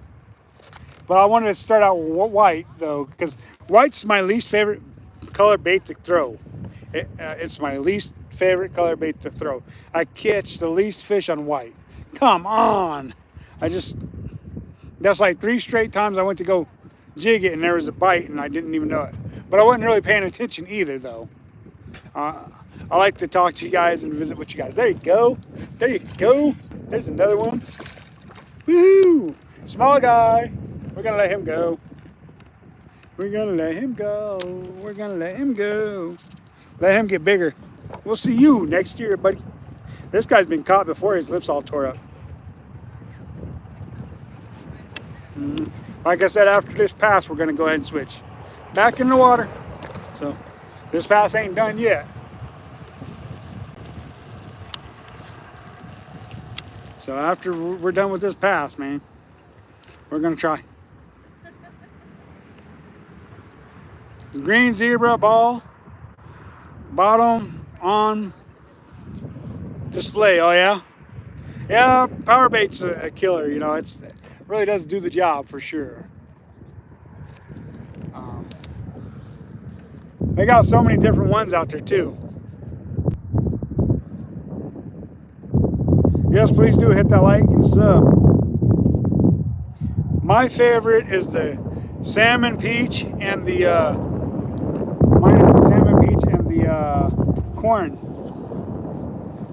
But I wanted to start out with white though, because white's my least favorite color bait to throw. It's my least favorite color bait to throw. I catch the least fish on white. Come on. That's like 3 straight times I went to go jig it and there was a bite and I didn't even know it. But I wasn't really paying attention either though. I like to talk to you guys and visit with you guys. There you go. There you go. There's another one. Woo! Small guy. We're gonna let him go. We're gonna let him go. We're gonna let him go. Let him get bigger. We'll see you next year, buddy. This guy's been caught before. His lips all tore up. Like I said, after this pass, we're gonna go ahead and switch back in the water. So this pass ain't done yet. So after we're done with this pass, man, we're gonna try. The green zebra ball, bottom on display. Oh yeah? Yeah, power bait's a killer, you know, it really does do the job for sure. They got so many different ones out there too. Yes, please do hit that like and sub. My favorite is the salmon peach and the corn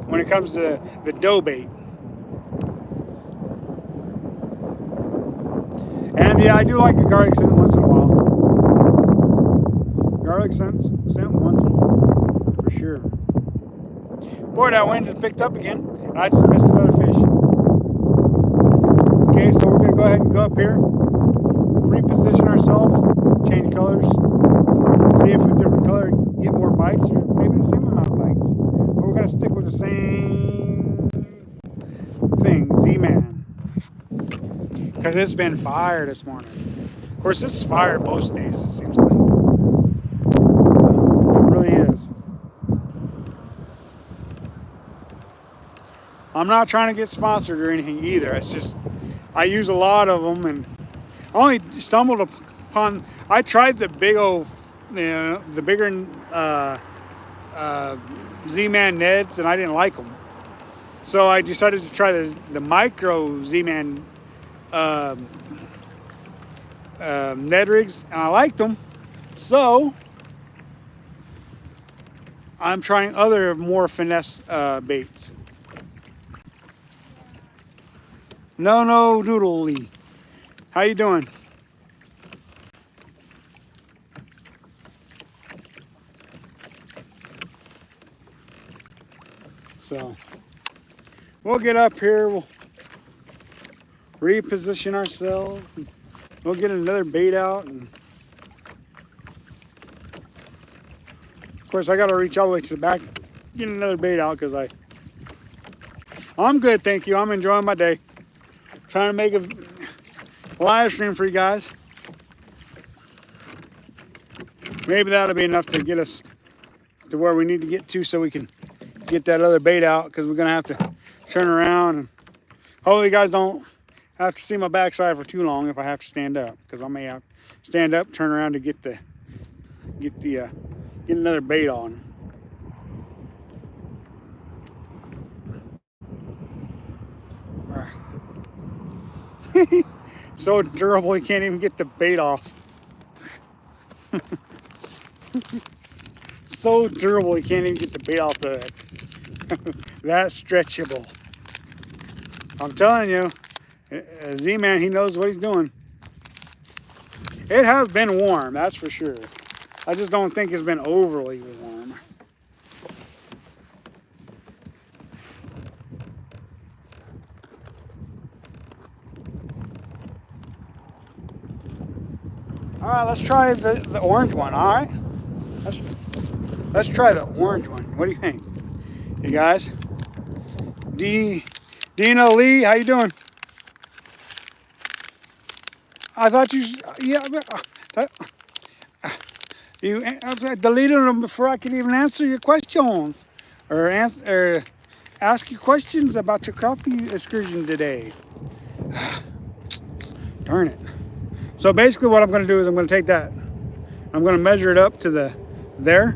when it comes to the dough bait. And yeah, I do like the garlic scent once in a while. Garlic scent once in a while, for sure. Boy, that wind has picked up again. And I just missed another fish. Okay, so we're gonna go ahead and go up here, reposition ourselves, change colors, see if a different color get more bites or maybe the same amount of bites. But we're gonna stick with the same thing, Z-Man. Because it's been fire this morning. Of course, this is fire most days, it seems like. It really is. I'm not trying to get sponsored or anything either. It's just, I use a lot of them and I only stumbled upon, I tried the big old, you know, the bigger Z-Man nets and I didn't like them. So I decided to try the micro Z-Man Ned rigs, and I liked them, so I'm trying other more finesse baits. No doodly, how you doing? So we'll get up here, we'll reposition ourselves, and we'll get another bait out, and of course I got to reach all the way to the back, get another bait out because I I'm good, thank you. I'm enjoying my day. Trying to make a live stream for you guys. Maybe that'll be enough to get us to where we need to get to so we can get that other bait out, because we're going to have to turn around. And hopefully you guys don't have to see my backside for too long if I have to stand up, because I may have to stand up, turn around to get another bait on. So durable you can't even get the bait off. So durable you can't even get the bait off the hook. That's stretchable. I'm telling you, Z-Man, he knows what he's doing. It has been warm, that's for sure. I just don't think it's been overly warm. All right, let's try the orange one. All right, let's try the orange one. What do you think, you guys? Dina Lee, how you doing? I thought you, yeah, you deleted them before I could even answer your questions, or ask you questions about your crappie excursion today. Darn it. So basically what I'm going to do is I'm going to take that, I'm going to measure it up to there.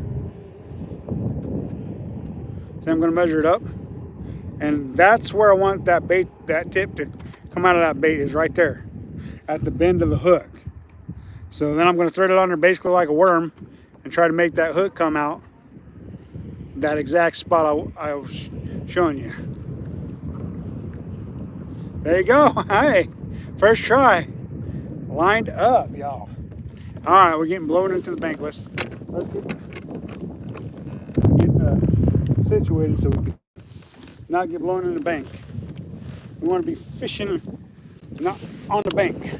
So I'm going to measure it up. And that's where I want that bait, that tip to come out of that bait, is right there at the bend of the hook. So then I'm going to thread it on there basically like a worm and try to make that hook come out that exact spot I was showing you. There you go. Hey, first try. Lined up, y'all. All right, we're getting blown into the bank. Let's get situated so we can not get blown in the bank. We want to be fishing not on the bank.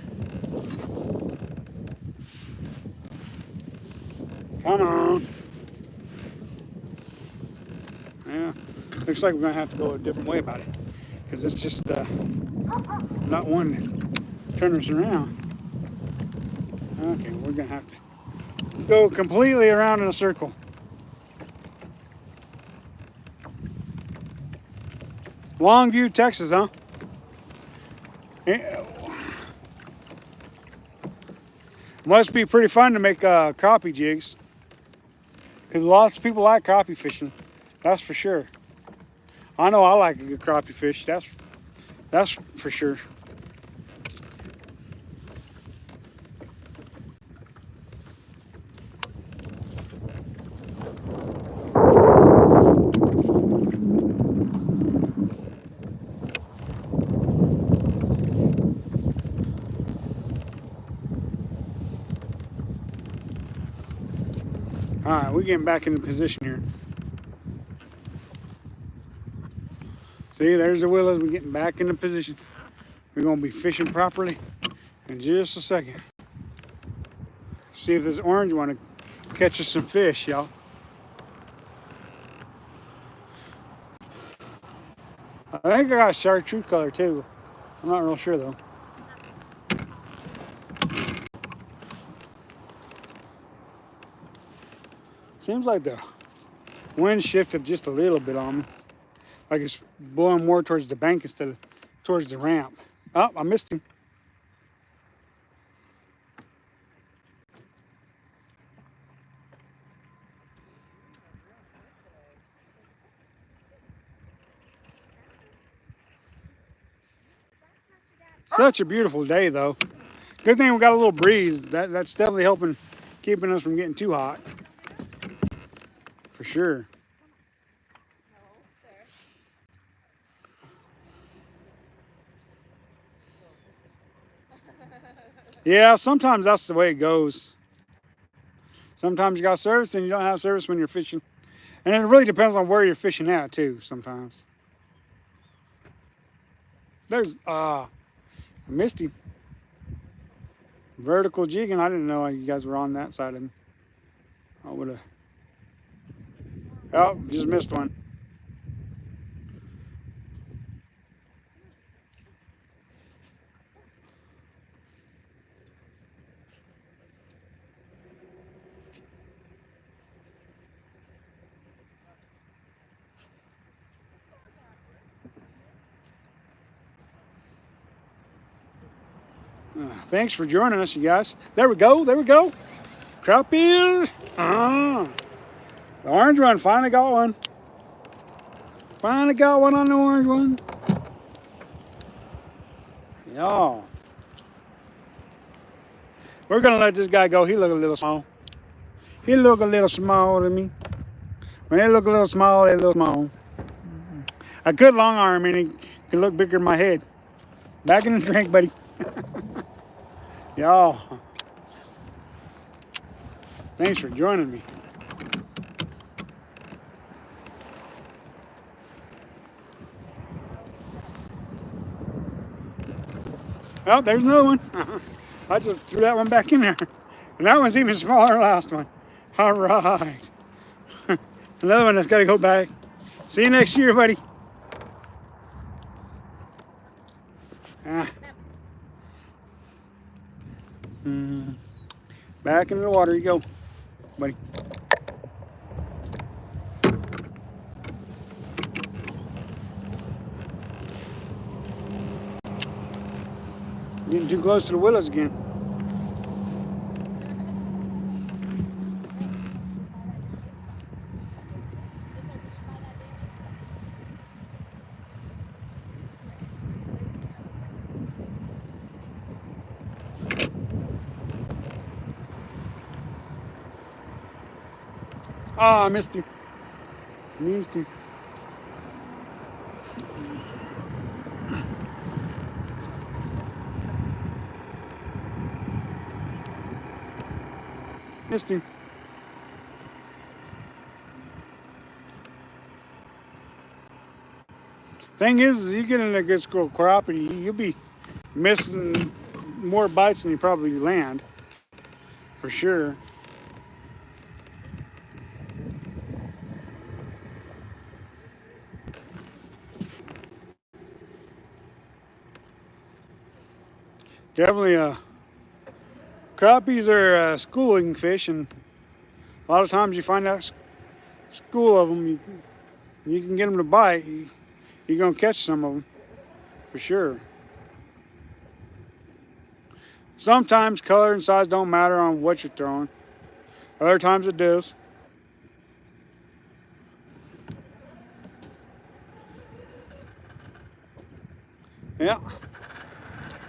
Come on. Yeah, looks like we're gonna have to go a different way about it, because it's just not one to turn us around. Okay, we're gonna have to go completely around in a circle. Longview, Texas, huh? Yeah. Must be pretty fun to make crappie jigs, because lots of people like crappie fishing. That's for sure. I know I like a good crappie fish. That's for sure. All right, we're getting back into position here. See, there's the willows. We're getting back into position. We're gonna be fishing properly in just a second. See if this orange one will catch us some fish, y'all. I think I got a chartreuse color too. I'm not real sure though. Seems like the wind shifted just a little bit on me. Like it's blowing more towards the bank instead of towards the ramp. Oh, I missed him. Such a beautiful day though. Good thing we got a little breeze. That's definitely helping keeping us from getting too hot. For sure. Yeah, sometimes that's the way it goes. Sometimes you got service and you don't have service when you're fishing. And it really depends on where you're fishing at too, sometimes. There's, I missed him. Vertical jigging, I didn't know you guys were on that side of me. I would have, oh, just missed one. Thanks for joining us, you guys. There we go. There we go. Crappie. The orange one. Finally got one. Finally got one on the orange one. Yeah. We're going to let this guy go. He look a little small. He look a little small to me. When they look a little small, they look small. A good long arm, and he can look bigger than my head. Back in the drink, buddy. Y'all. Thanks for joining me. Oh, there's another one. I just threw that one back in there. And that one's even smaller than the last one. All right. Another one that's got to go back. See you next year, buddy. Back into the water you go, buddy. Getting too close to the willows again. Oh, I missed him. Missed him. Missed him. Thing is you get in a good school crappie, you'll be missing more bites than you probably land. For sure. Definitely, crappies are a schooling fish, and a lot of times you find that school of them, you can get them to bite. You're gonna catch some of them, for sure. Sometimes color and size don't matter on what you're throwing. Other times it does. Yeah.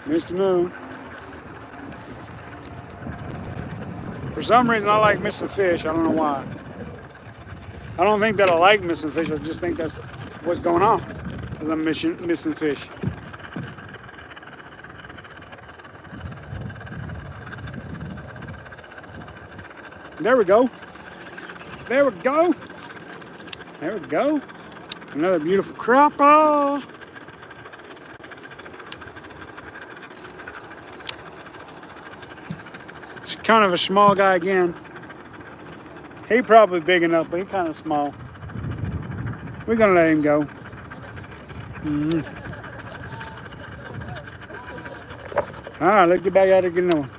Missed another one. For some reason, I like missing fish. I don't know why. I don't think that I like missing fish. I just think that's what's going on. Because I'm missing fish. There we go. There we go. There we go. Another beautiful crappie. Kind of a small guy again. He probably big enough, but he kind of small. We're gonna let him go. All right, let's get back out there and get another one.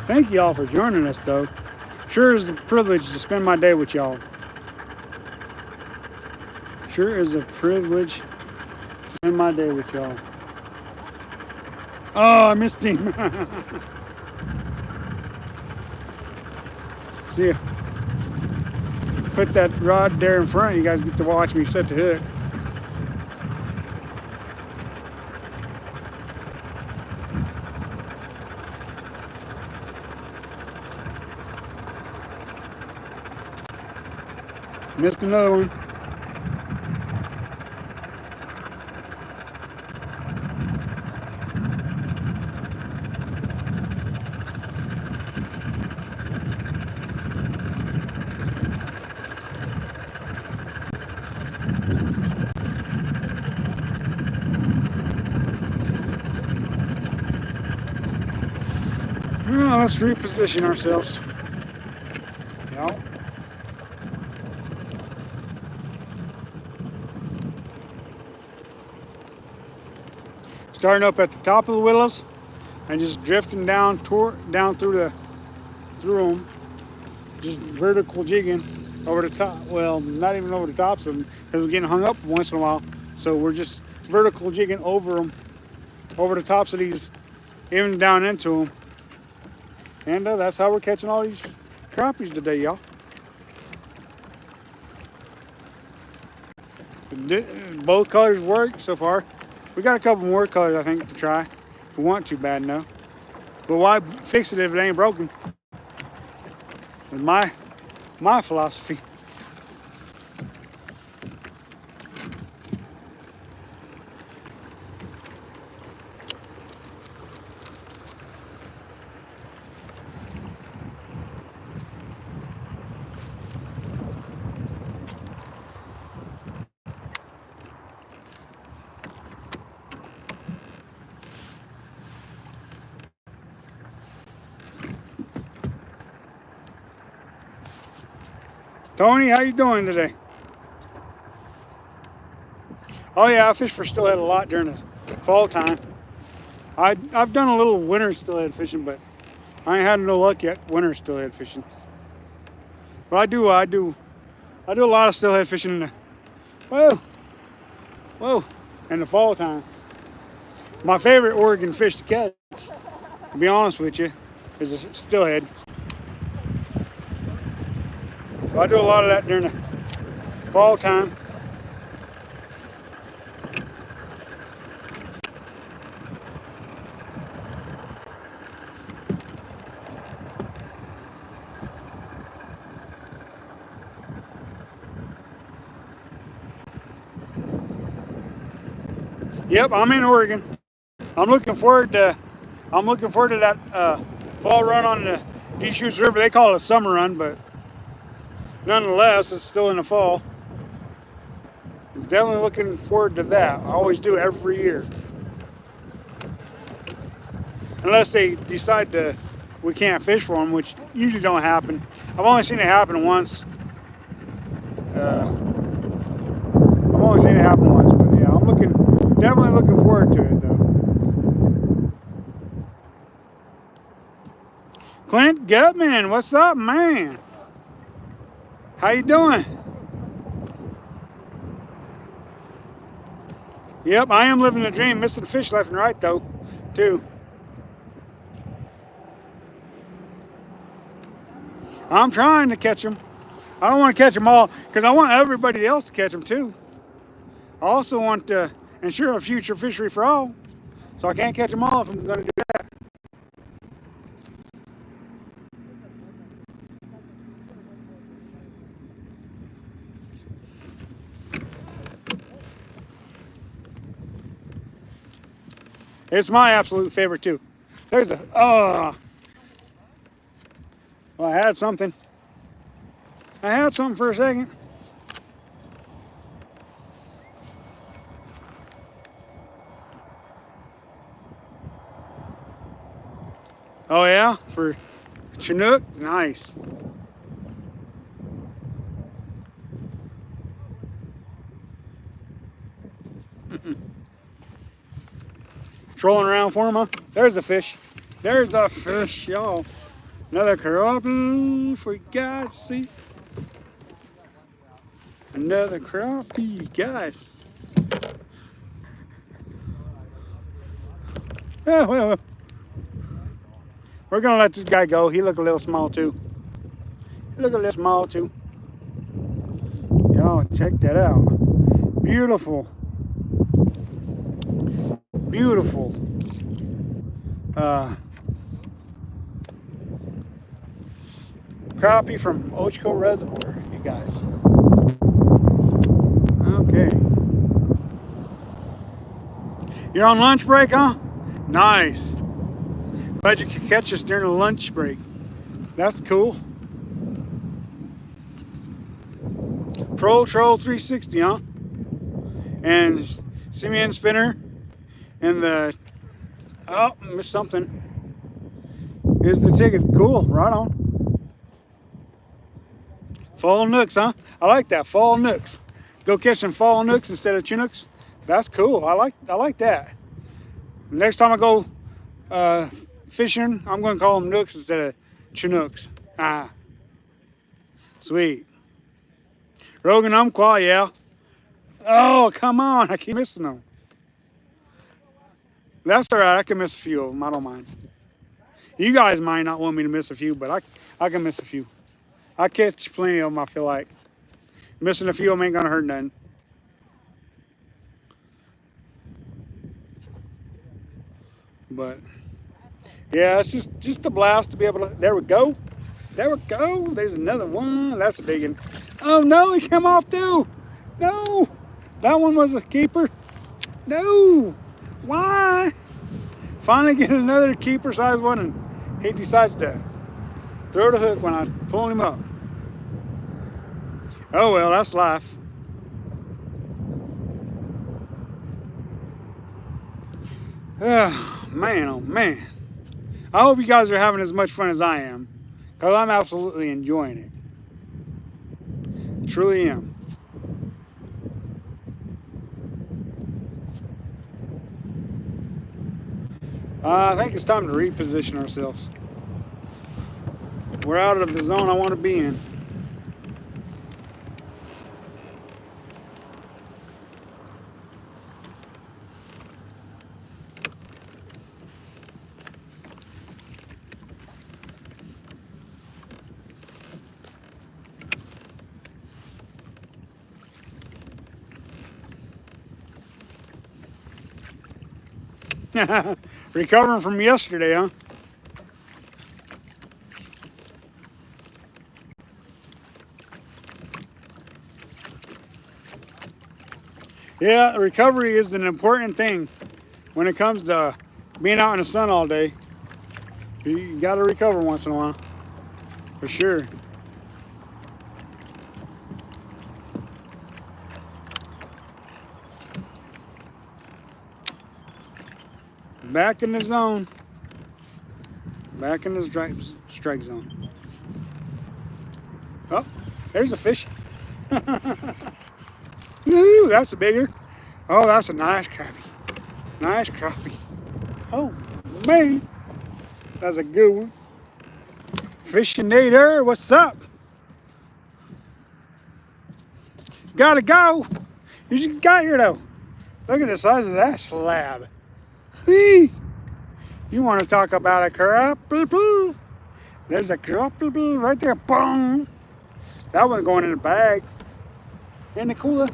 Thank you all for joining us, though. Sure is a privilege to spend my day with y'all. Sure is a privilege to spend my day with y'all. Oh, I missed him. See ya. Put that rod there in front. You guys get to watch me set the hook. Missed another one. Well, let's reposition ourselves. Yep. Starting up at the top of the willows and just drifting down through them just vertical jigging over the top. Well, not even over the tops of them because we're getting hung up once in a while. So we're just vertical jigging over them, over the tops of these, even down into them. And that's how we're catching all these crappies today, y'all. Both colors work so far. We got a couple more colors, I think, to try if we want to bad enough. But why fix it if it ain't broken? Is my philosophy. Tony, how you doing today? Oh yeah, I fish for steelhead a lot during the fall time. I've done a little winter steelhead fishing, but I ain't had no luck yet winter steelhead fishing. But I do a lot of steelhead fishing in the in the fall time. My favorite Oregon fish to catch, to be honest with you, is a steelhead. So I do a lot of that during the fall time. Yep, I'm in Oregon. I'm looking forward to that fall run on the Deschutes River. They call it a summer run, but nonetheless, it's still in the fall. It's definitely looking forward to that. I always do every year. Unless they decide we can't fish for them, which usually don't happen. I've only seen it happen once. But yeah, I'm definitely looking forward to it though. Clint Gutman, what's up, man? How you doing? Yep, I am living the dream, missing fish left and right though, too. I'm trying to catch them. I don't want to catch them all because I want everybody else to catch them too. I also want to ensure a future fishery for all, so I can't catch them all if I'm going to do that. It's my absolute favorite too. There's well, I had something. For a second. Oh yeah, for Chinook, nice. Trolling around for him, huh? There's a fish. There's a fish, y'all. Another crappie for you guys to see. Another crappie, guys. Yeah, well, we're gonna let this guy go. He look a little small too. Y'all, check that out. Beautiful. Beautiful. Crappie from Ochco Reservoir, you guys. Okay. You're on lunch break, huh? Nice. Glad you could catch us during the lunch break. That's cool. Pro Troll 360, huh? And Simeon spinner. And the, oh, missed something. Here's the ticket. Cool, right on. Fall nooks, huh? I like that, fall nooks. Go catch some fall nooks instead of chinooks. That's cool. I like that. Next time I go fishing, I'm going to call them nooks instead of chinooks. Sweet. Rogan Umpqua, yeah. Oh, come on. I keep missing them. That's all right. I can miss a few of them. I don't mind. You guys might not want me to miss a few, but I can miss a few. I catch plenty of them, I feel like. Missing a few of them ain't going to hurt nothing. But, yeah, it's just a blast to be able to... There we go. There we go. There's another one. That's a big one. Oh, no, he came off too. No. That one was a keeper. No. Why? Finally get another keeper size one, and he decides to throw the hook when I pull him up. Oh, well, that's life. Man, oh, man. I hope you guys are having as much fun as I am, because I'm absolutely enjoying it. Truly am. I think it's time to reposition ourselves. We're out of the zone I want to be in. Recovering from yesterday, huh? Yeah, recovery is an important thing when it comes to being out in the sun all day. You got to recover once in a while, for sure. Back in the zone. Back in the strike zone. Oh, there's a fish. Ooh, that's a bigger. Oh, that's a nice crappie. Nice crappie. Oh, man. That's a good one. Fishing Nader, what's up? Gotta go. You just got here, though. Look at the size of that slab. Whee! You want to talk about a crappie? There's a crappie right there. Boom! That one's going in the bag. In the cooler.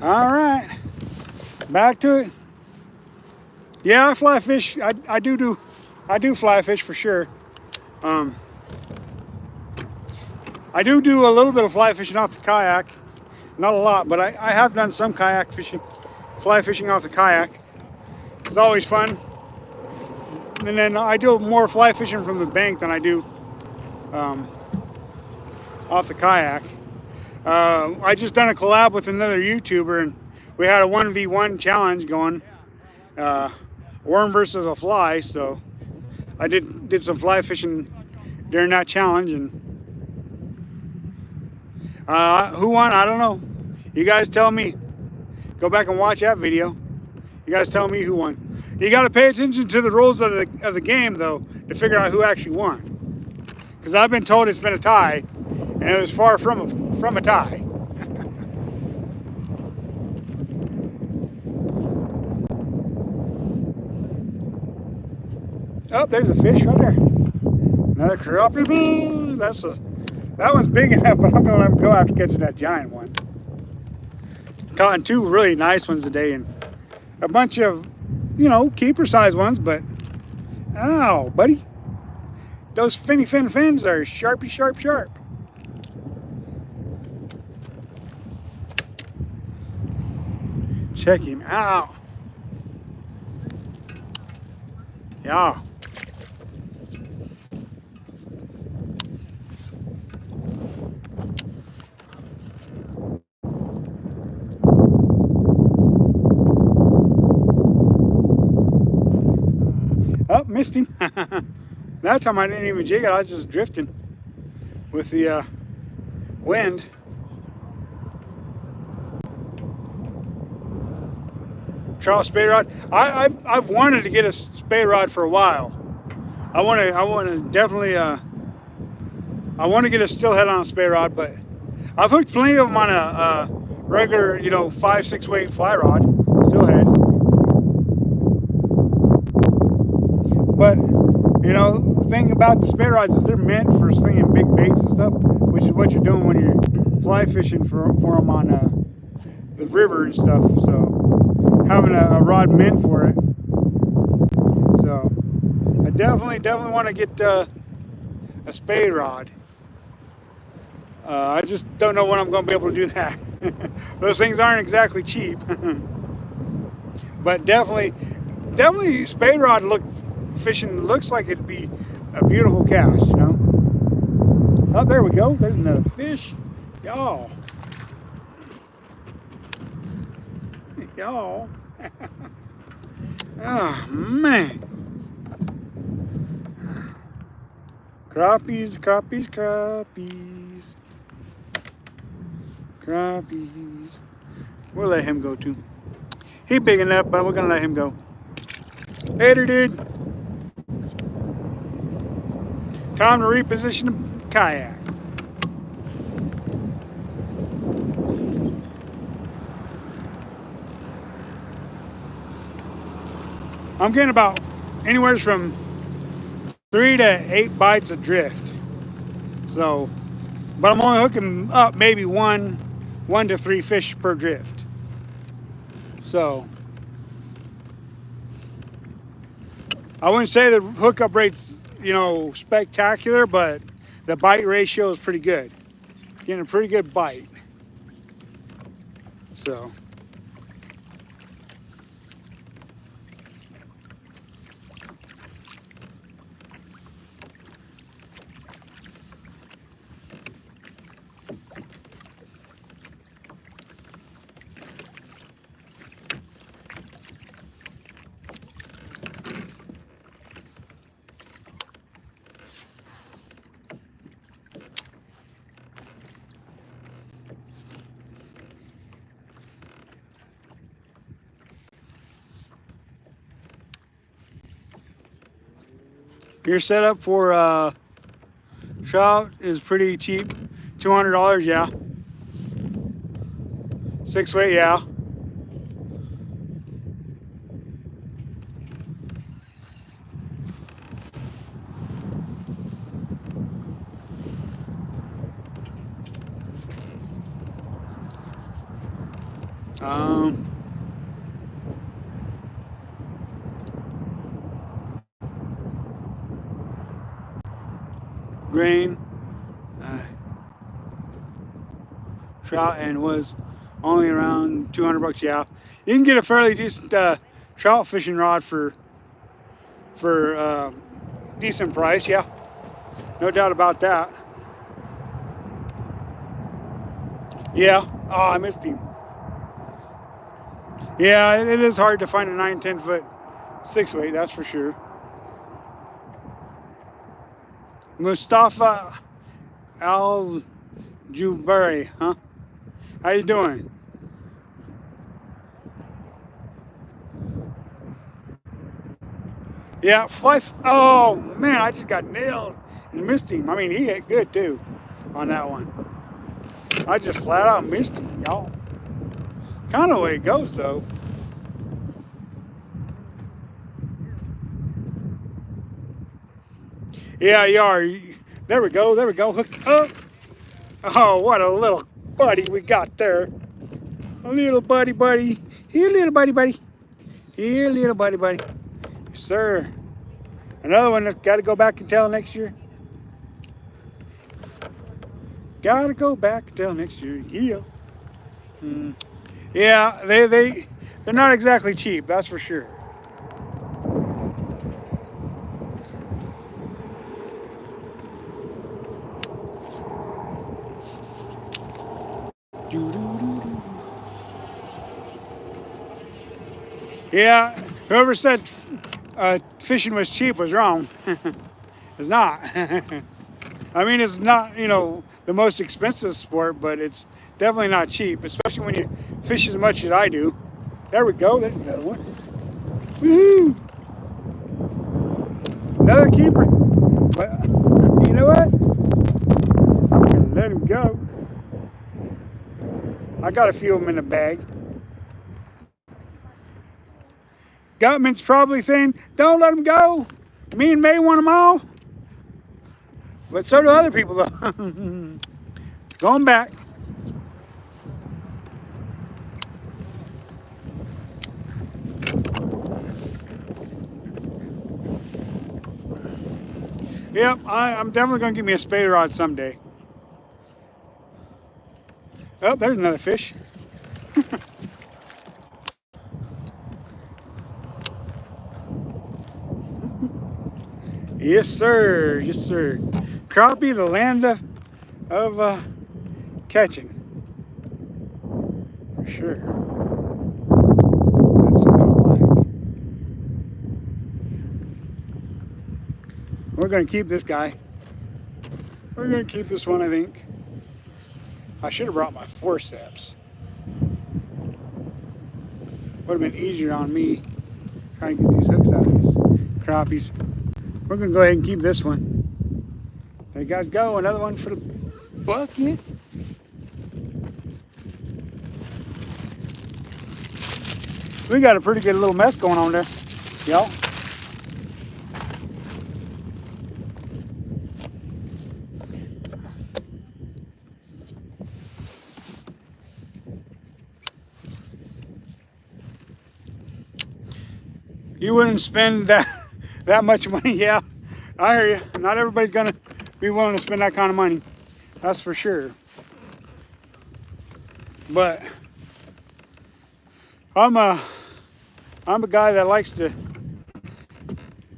All right, back to it. Yeah, I fly fish. I do fly fish for sure. I do a little bit of fly fishing off the kayak, not a lot, but I have done some kayak fishing, fly fishing off the kayak. It's always fun. And then I do more fly fishing from the bank than I do off the kayak. I just done a collab with another YouTuber, and we had a 1v1 challenge going, worm versus a fly. So I did some fly fishing during that challenge, and who won? I don't know. You guys tell me. Go back and watch that video. You guys tell me who won. You got to pay attention to the rules of the game, though, to figure out who actually won. Because I've been told it's been a tie, and it was far from a tie. Oh, there's a fish right there. Another crappie. That one's big enough, but I'm gonna let him go after catching that giant one. Caught two really nice ones today, and a bunch of, keeper size ones, but ow, buddy. Those finny fin fins are sharpy, sharp. Check him out. Yeah. Oh, missed him. That time I didn't even jig it. I was just drifting with the wind. Trout spay rod. I've wanted to get a spay rod for a while. I want to definitely I want to get a stillhead on a spay rod, but I've hooked plenty of them on a regular, 5-6 weight fly rod, stillhead. But the thing about the spay rods is they're meant for slinging big baits and stuff, which is what you're doing when you're fly fishing for them on the river and stuff. So having a rod meant for it. So I definitely want to get a spay rod. I just don't know when I'm going to be able to do that. Those things aren't exactly cheap. But definitely spay rod fishing looks like it'd be a beautiful cast, Oh, there we go. There's another fish. Y'all. Y'all. Oh, man. Crappies, crappies, crappies. Crappies. We'll let him go too. He's big enough, but we're gonna let him go. Later, dude. Time to reposition the kayak. I'm getting about anywhere from 3 to 8 bites of drift. So, but I'm only hooking up maybe one to 3 fish per drift. So, I wouldn't say the hookup rate's, spectacular, but the bite ratio is pretty good. Getting a pretty good bite. So. Your setup for trout is pretty cheap. $200, yeah. 6 weight, yeah. Grain, trout, and was only around $200. Yeah, you can get a fairly decent trout fishing rod for decent price. Yeah, no doubt about that. Yeah. Oh, I missed him. Yeah, it is hard to find a 9-10 foot 6 weight. That's for sure. Mustafa Al-Jubari, huh? How you doing? Yeah, oh man, I just got nailed and missed him. I mean, he hit good too on that one. I just flat out missed him, y'all. Kind of the way it goes though. Yeah, you are. There we go. Hooked up. Oh, what a little buddy we got there. A little buddy. Here, little buddy. Here, little buddy. Yes, sir. Another one that's got to go back until next year. Got to go back until next year. Yeah. Yeah, they're not exactly cheap. That's for sure. Yeah, whoever said fishing was cheap was wrong. It's not. I mean, it's not, you know, the most expensive sport, but it's definitely not cheap, especially when you fish as much as I do. There we go. There's another one. Woohoo! Another keeper. But you know what? I'm gonna let him go. I got a few of them in the bag. Gutman's probably saying, don't let him go. Me and May want them all. But so do other people though. Going back. Yep, I'm definitely going to give me a spay rod someday. Oh, there's another fish. Yes, sir. Yes, sir. Crappie, the land of catching. For sure. That's what I like. We're going to keep this guy. We're going to keep this one, I think. I should have brought my forceps. Would have been easier on me trying to get these hooks out of these crappies. We're going to go ahead and keep this one. There you guys go. Another one for the bucket. We got a pretty good little mess going on there, y'all. You wouldn't spend that much money. Yeah, I hear you. Not everybody's gonna be willing to spend that kind of money. That's for sure. But I'm a guy that likes to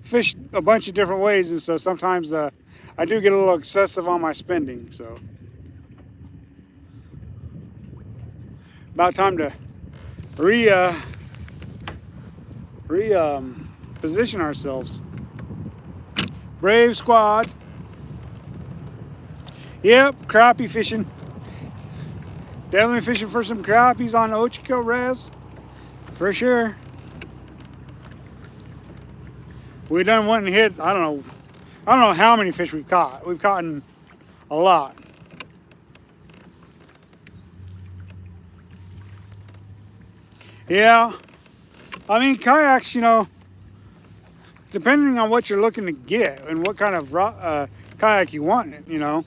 fish a bunch of different ways, and so sometimes I do get a little excessive on my spending. So about time to position ourselves. Brave squad. Yep, crappie fishing. Definitely fishing for some crappies on Ochiko Res. For sure. We done went and hit, I don't know how many fish we've caught. We've caught a lot. Yeah. I mean, kayaks, you know, depending on what you're looking to get and what kind of kayak you want, you know.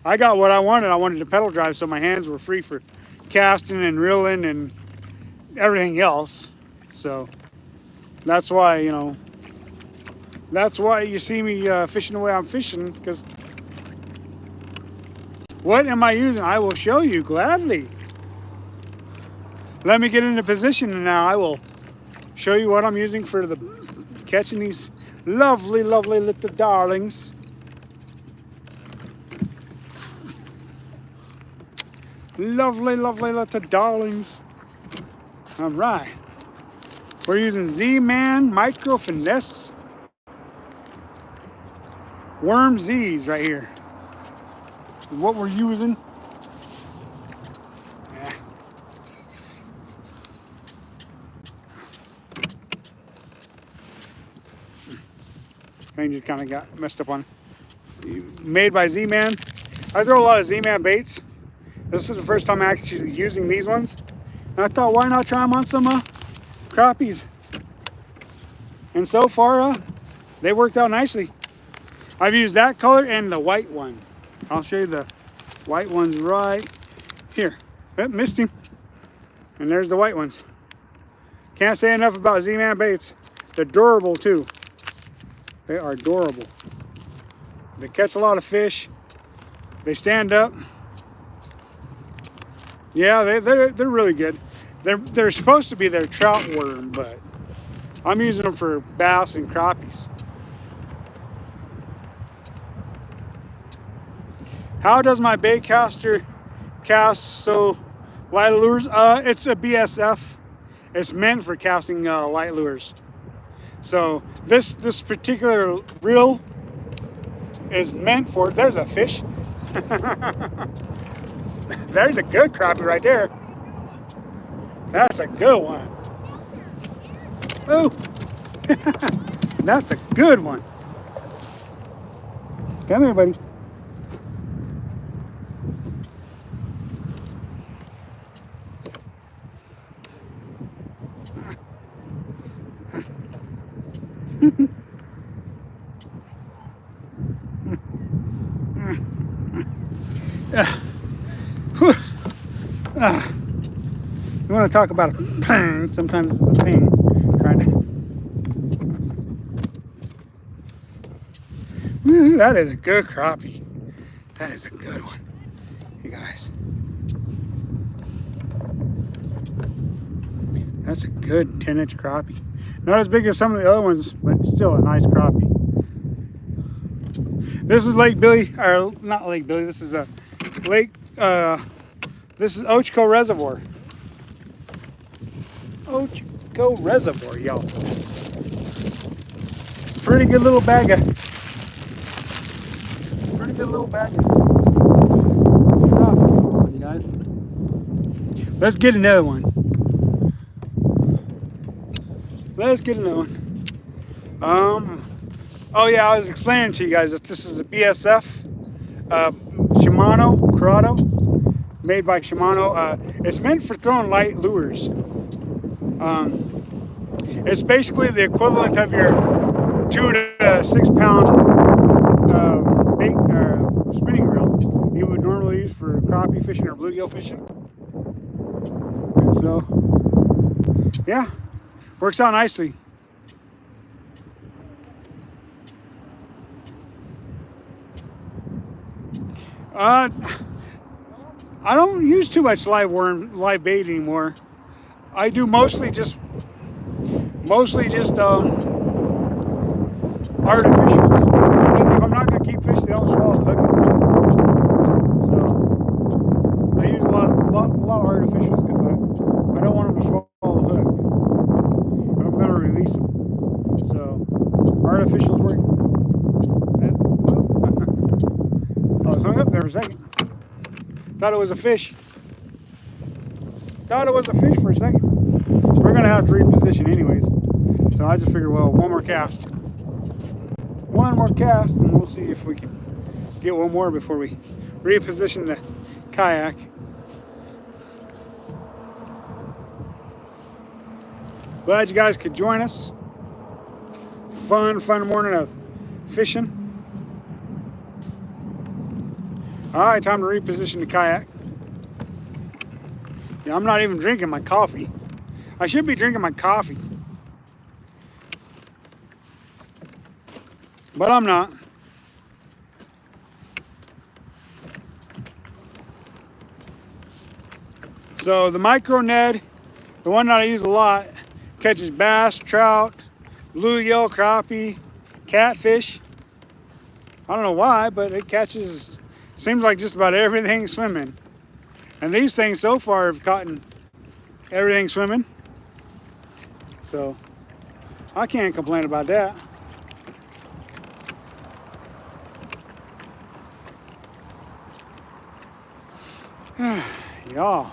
I got what I wanted. I wanted to pedal drive so my hands were free for casting and reeling and everything else. So that's why, you know, that's why you see me fishing the way I'm fishing, because what am I using? I will show you gladly. Let me get into position and now I will show you what I'm using for the catching these lovely, lovely little darlings. Lovely, lovely little darlings. All right. We're using Zman Micro Finesse Worm Z's right here. What we're using. Yeah. Thing just kind of got messed up on. Made by Z-Man. I throw a lot of Z-Man baits. This is the first time I'm actually using these ones. And I thought, why not try them on some crappies? And so far, they worked out nicely. I've used that color and the white one. I'll show you the white ones right here. Oh, missed him. And there's the white ones. Can't say enough about Z-Man baits. They're durable too. They are durable. They catch a lot of fish. They stand up. Yeah, they're really good. They're supposed to be their trout worm, but I'm using them for bass and crappies. How does my bait caster cast so light lures? It's a BSF. It's meant for casting light lures. So this particular reel is meant for. There's a fish. There's a good crappie right there. That's a good one. Oh, that's a good one. Come here, buddy. You want to talk about a pain? Sometimes it's a pain trying to. Woo, that is a good crappie. That is a good one, you guys. That's a good 10-inch crappie. Not as big as some of the other ones, but still a nice crappie. This is Lake Billy, or not Lake Billy. This is a lake. This is Ochco Reservoir. Ochco Reservoir, y'all. Pretty good little bagger. Pretty good little bagger. You guys. Let's get another one. Let's get another one. Oh yeah, I was explaining to you guys that this is a BSF Shimano Corrado, made by Shimano. It's meant for throwing light lures. It's basically the equivalent of your 2 to 6 pound bait or spinning reel you would normally use for crappie fishing or bluegill fishing. And so, yeah, works out nicely. I don't use too much live bait anymore. I do mostly just artificials. If I'm not gonna keep fish, they don't swallow the hook. So I use a lot of artificials because I don't want them to swallow the hook. I'm gonna release them. So artificials work. I was hung up there for a second. Thought it was a fish. Thought it was a fish for a second. We're gonna have to reposition anyways. So I just figured, well, one more cast. One more cast and we'll see if we can get one more before we reposition the kayak. Glad you guys could join us. Fun morning of fishing. All right, time to reposition the kayak. Yeah, I'm not even drinking my coffee. I should be drinking my coffee, but I'm not. So the micro Ned, the one that I use a lot, catches bass, trout, bluegill, crappie, catfish. I don't know why, but it catches, seems like just about everything swimming. And these things so far have caught everything swimming. So I can't complain about that. Y'all.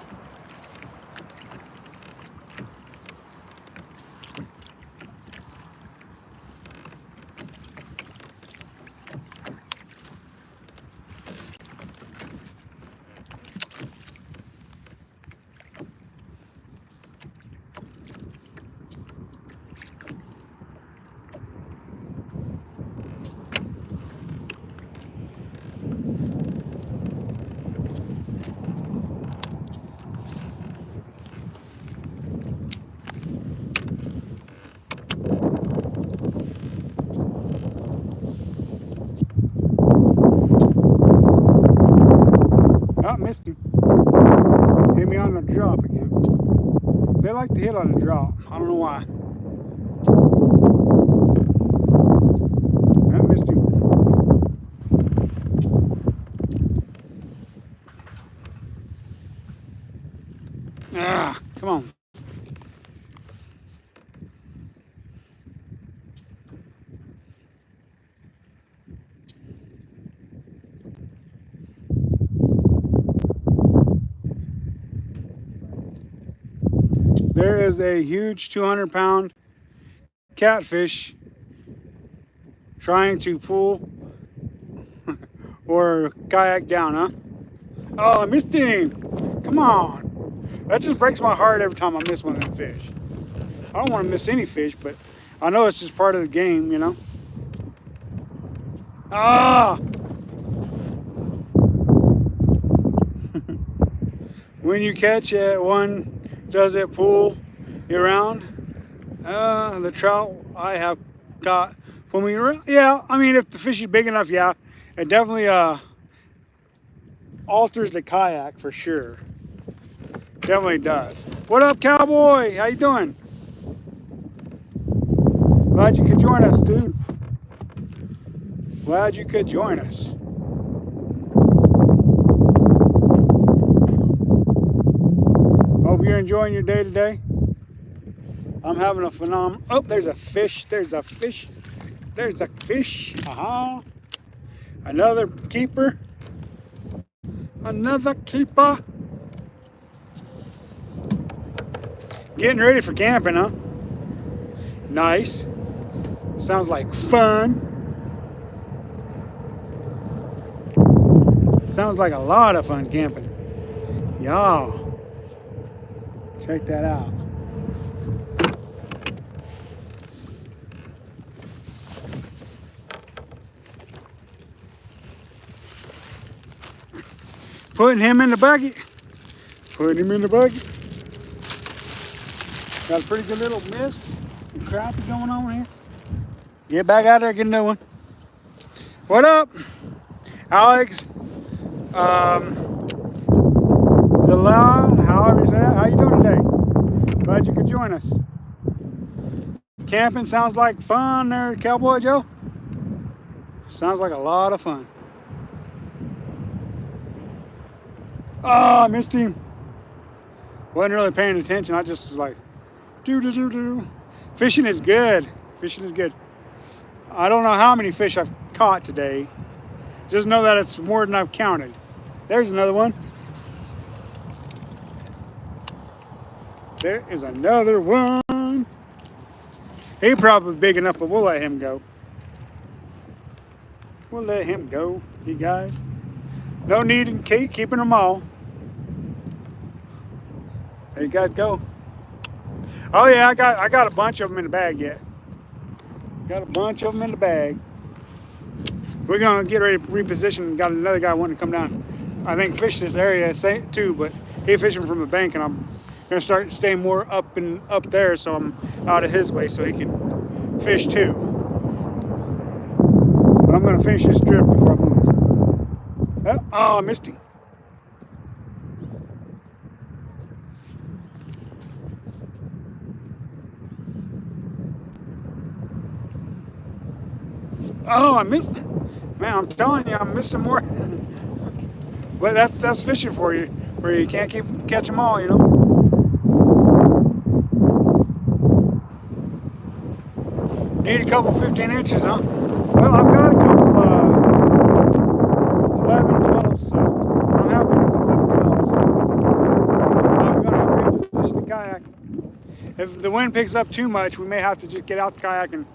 Oh, missed him. Hit me on the drop again. They like to hit on the drop. I don't know why. I missed him. Ah, come on. There is a huge 200-pound catfish trying to pull or kayak down, huh? Oh, I missed him. Come on. That just breaks my heart every time I miss one of them fish. I don't want to miss any fish, but I know it's just part of the game, you know? Ah! When you catch it, one, does it pull you around? The trout I have got pull me around. Yeah, I mean, if the fish is big enough, yeah. It definitely alters the kayak for sure. Definitely does. What up, cowboy? How you doing? Glad you could join us, dude. Glad you could join us. Hope you're enjoying your day today. I'm having a phenomenal. Oh, there's a fish. There's a fish. There's a fish. Another keeper. Another keeper. Getting ready for camping, huh? Nice. Sounds like fun. Sounds like a lot of fun camping. Y'all. Check that out. Putting him in the bucket. Putting him in the bucket. Got a pretty good little miss. Crappie going on here. Get back out there, get a new one. What up, Alex? Zala, however you say that. How you doing today? Glad you could join us. Camping sounds like fun there, Cowboy Joe. Sounds like a lot of fun. Oh, I missed him. Wasn't really paying attention. I just was like, do. Fishing is good. Fishing is good. I don't know how many fish I've caught today. Just know that it's more than I've counted. There's another one. There is another one. He's probably big enough, but we'll let him go. We'll let him go, you guys. No need in keeping them all. There you guys go. Oh yeah, I got a bunch of them in the bag yet. Got a bunch of them in the bag. We're gonna get ready to reposition. Got another guy wanting to come down. I think fish this area too, but he's fishing from the bank, and I'm gonna start staying more up there, so I'm out of his way, so he can fish too. But I'm gonna finish this drift before I move. Oh, I missed him. Oh, I missed. Man, I'm telling you, I'm missing more. But that's fishing for you, where you can't catch them all, you know. Need a couple 15 inches, huh? Well, I've got a couple 11, 12, so I'm happy with 11, 12. I'm going to reposition the kayak. If the wind picks up too much, we may have to just get out the kayak and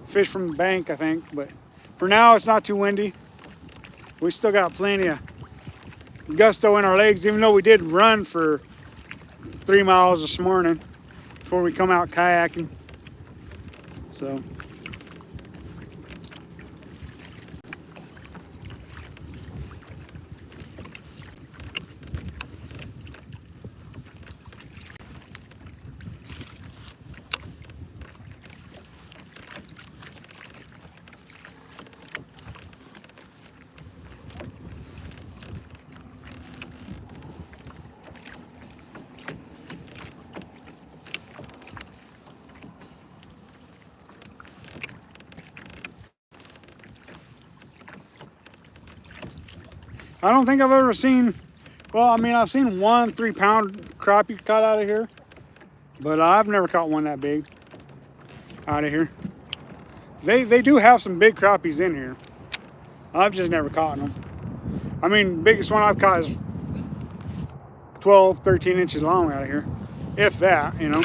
fish from the bank, I think. But for now, it's not too windy. We still got plenty of gusto in our legs, even though we did run for 3 miles this morning before we come out kayaking. So I don't think I've ever seen, well, I mean, I've seen 1 3-pound crappie caught out of here, but I've never caught one that big out of here. They do have some big crappies in here. I've just never caught them. I mean, biggest one I've caught is 12, 13 inches long out of here. if that, you know.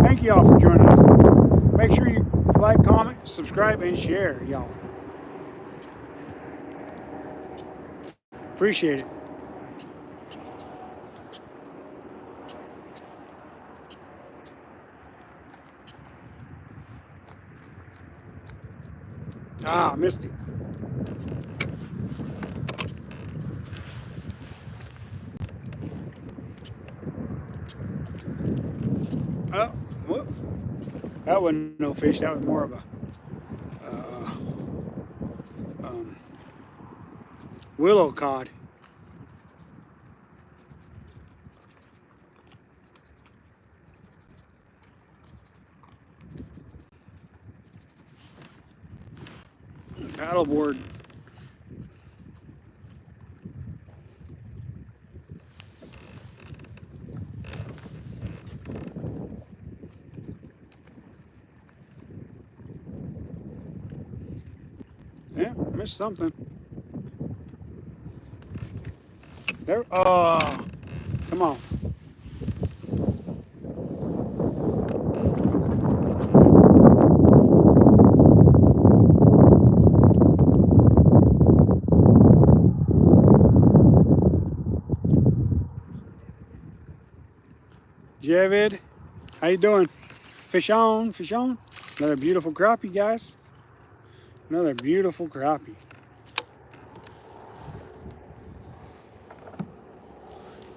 Thank you all for joining us. Make sure you like, comment, subscribe, and share, y'all. Appreciate it. Ah, missed it. Oh, whoop. That wasn't no fish. That was more of a uh, um, willow cod. Paddleboard. Yeah, missed something. There. Oh, come on. Javid, how you doing? Fish on, fish on. Another beautiful crappie, guys. Another beautiful crappie.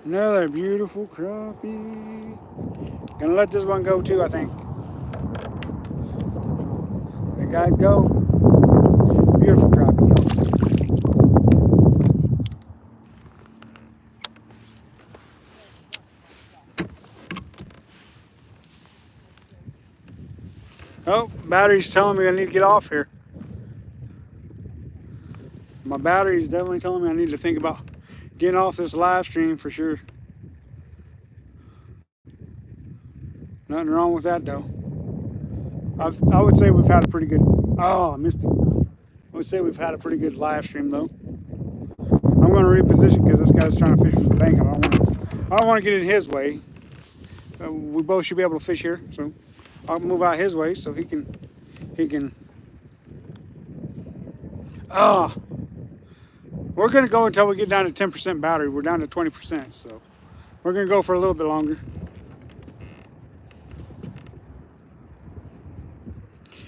Another beautiful crappie. Gonna let this one go too, I think. Let God go. Beautiful crappie, y'all. Oh, battery's telling me I need to get off here. My battery's definitely telling me I need to think about getting off this live stream for sure. Nothing wrong with that though. I would say we've had a pretty good. Oh, I missed it. I would say we've had a pretty good live stream though. I'm going to reposition because this guy's trying to fish from the bank. I don't want to get in his way. We both should be able to fish here, so I'll move out his way so he can. Ah, we're going to go until we get down to 10% battery. We're down to 20%, so we're going to go for a little bit longer.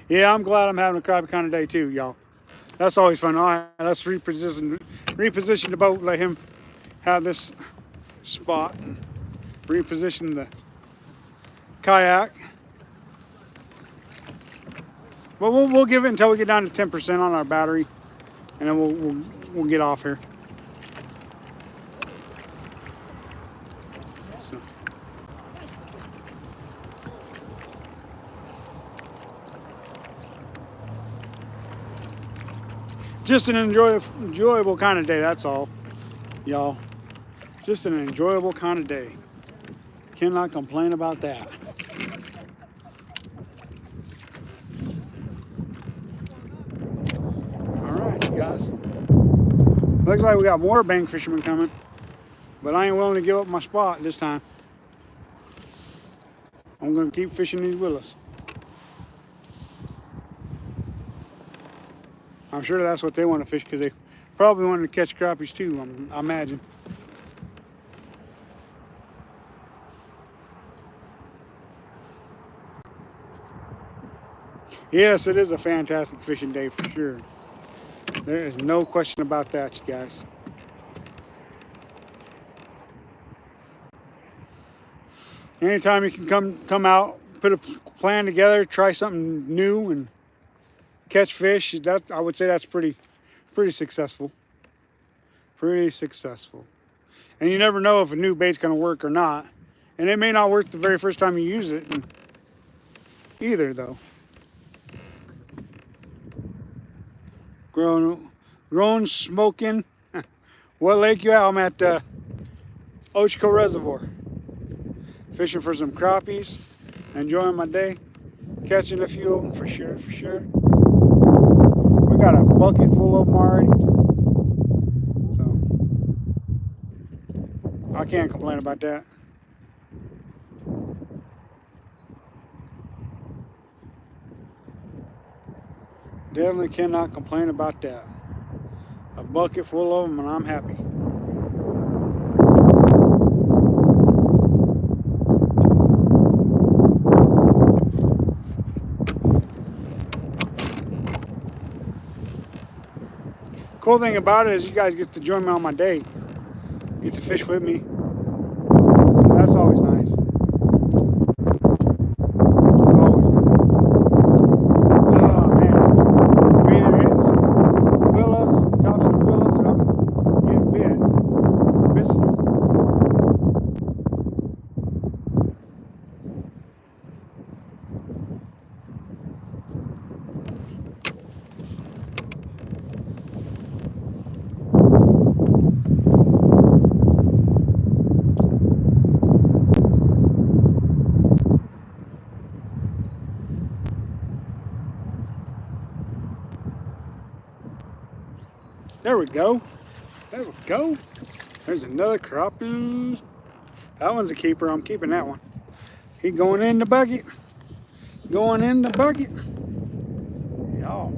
Yeah, I'm glad I'm having a crappie kind of day too, y'all. That's always fun. All right, let's reposition the boat, let him have this spot, and reposition the kayak. But we'll give it until we get down to 10% on our battery, and then we'll get off here. So. Just an enjoyable kind of day, that's all, y'all. Just an enjoyable kind of day. Cannot complain about that. All right, you guys. Looks like we got more bank fishermen coming, but I ain't willing to give up my spot this time. I'm gonna keep fishing these willows. I'm sure that's what they want to fish because they probably wanted to catch crappies too, I imagine. Yes, it is a fantastic fishing day for sure. There is no question about that, you guys. Anytime you can come out, put a plan together, try something new, and catch fish, that I would say that's pretty successful. Pretty successful. And you never know if a new bait's going to work or not, and it may not work the very first time you use it either, though. Grown smoking. What lake you at? I'm at Ochco Reservoir. Fishing for some crappies. Enjoying my day. Catching a few of them for sure, for sure. We got a bucket full of them already. So, I can't complain about that. Definitely cannot complain about that. A bucket full of them and I'm happy. Cool thing about it is you guys get to join me on my day. Get to fish with me. That's always nice. Always nice. Oh man. We either hit willows, the tops of the willows, and I'm getting bit. Missing them. There we go. There we go. There's another crappie. That one's a keeper. I'm keeping that one. He going in the bucket. Going in the bucket. Y'all.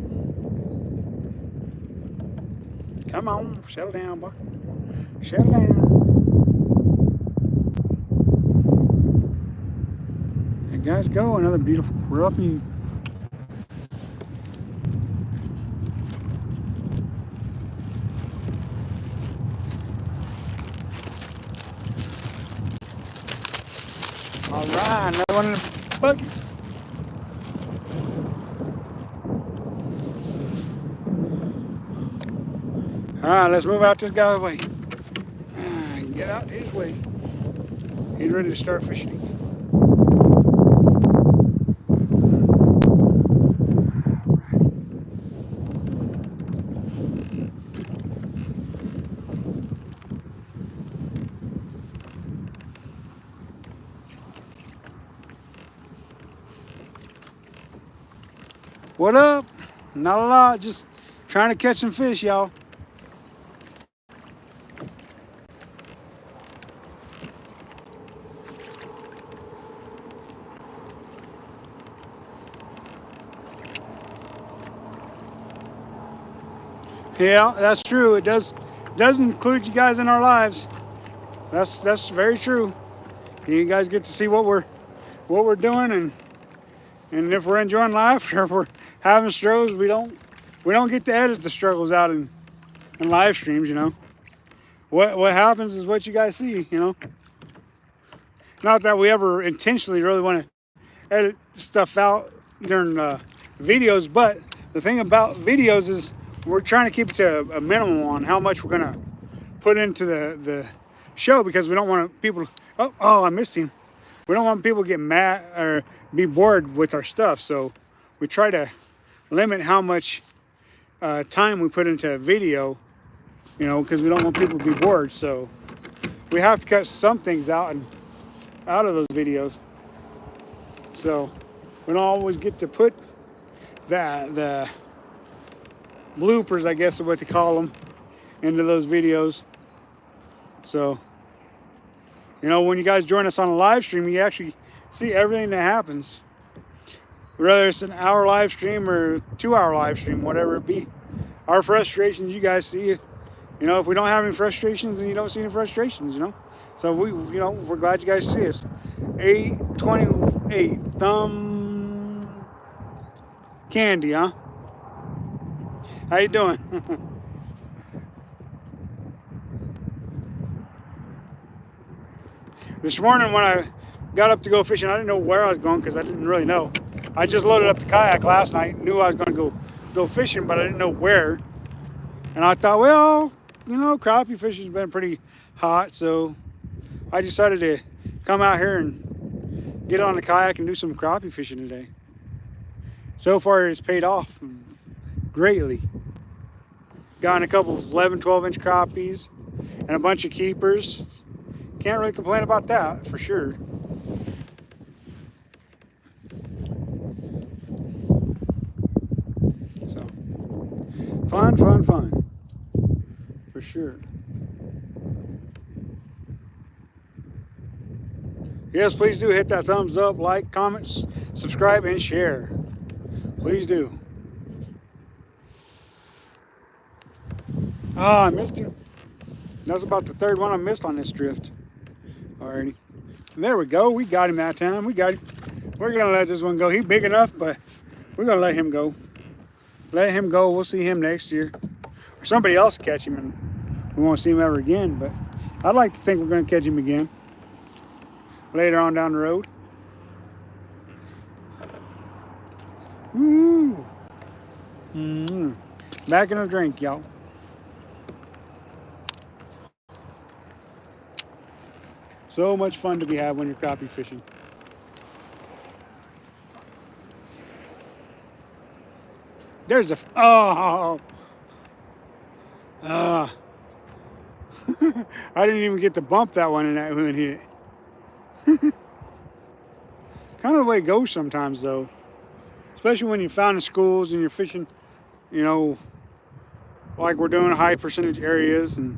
Come on. Settle down, boy. Settle down. There guys go. Another beautiful crappie. All right, another one in the bucket. All right, let's move out this guy's way. Get out his way. He's ready to start fishing. What up? Not a lot, just trying to catch some fish, y'all. Yeah, that's true. It does include you guys in our lives. That's very true. You guys get to see what we're doing and if we're enjoying life or if we're having struggles, we don't get to edit the struggles out in live streams, you know. What happens is what you guys see, you know. Not that we ever intentionally really want to edit stuff out during videos, but the thing about videos is we're trying to keep it to a minimum on how much we're gonna put into the show because we don't want people. Oh, I missed him. We don't want people to get mad or be bored with our stuff, so we try to limit how much time we put into a video, you know, because we don't want people to be bored. So we have to cut some things out of those videos. So we don't always get to put the bloopers, I guess is what they call them, into those videos. So, you know, when you guys join us on a live stream, you actually see everything that happens. Whether it's an hour live stream or 2-hour live stream, whatever it be. Our frustrations, you guys see. You know, if we don't have any frustrations, then you don't see any frustrations, you know. So we're glad you guys see us. 828 thumb candy, huh? How you doing? This morning when I got up to go fishing, I didn't know where I was going because I didn't really know. I just loaded up the kayak last night, knew I was going to go fishing, but I didn't know where. And I thought, well, you know, crappie fishing's been pretty hot, so I decided to come out here and get on the kayak and do some crappie fishing today. So far, it's paid off greatly. Gotten a couple 11, 12-inch crappies and a bunch of keepers. Can't really complain about that for sure. So fun, fun, fun for sure. Yes, please do hit that thumbs up, like, comments, subscribe, and share. Please do. Oh, I missed him. That's about the third one I missed on this drift already. And there we go. We got him that time. We got him. We're going to let this one go. He's big enough, but we're going to let him go. Let him go. We'll see him next year. Or somebody else catch him, and we won't see him ever again. But I'd like to think we're going to catch him again later on down the road. Woo! Back in the drink, y'all. So much fun to be had when you're crappie fishing. There's a I didn't even get to bump that one and that one hit. Kind of the way it goes sometimes though. Especially when you found the schools and you're fishing, you know, like we're doing high percentage areas and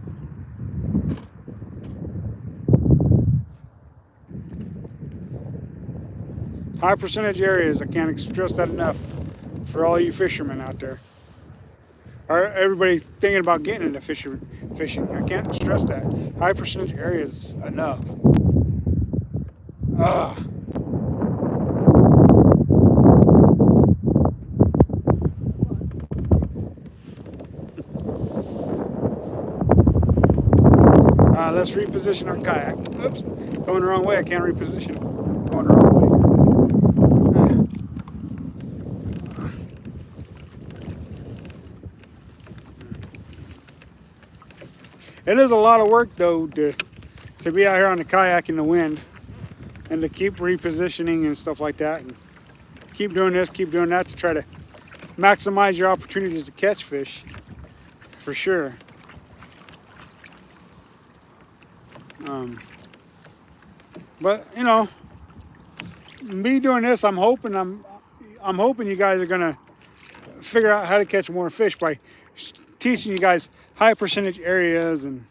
high percentage areas. I can't stress that enough for all you fishermen out there. Or everybody thinking about getting into fishing. I can't stress that. High percentage areas enough. Let's reposition our kayak. Oops, going the wrong way. I can't reposition it. Going the wrong way. It is a lot of work though to be out here on the kayak in the wind and to keep repositioning and stuff like that, and keep doing this, keep doing that to try to maximize your opportunities to catch fish, for sure. But you know, me doing this, I'm hoping you guys are gonna figure out how to catch more fish by teaching you guys high percentage areas and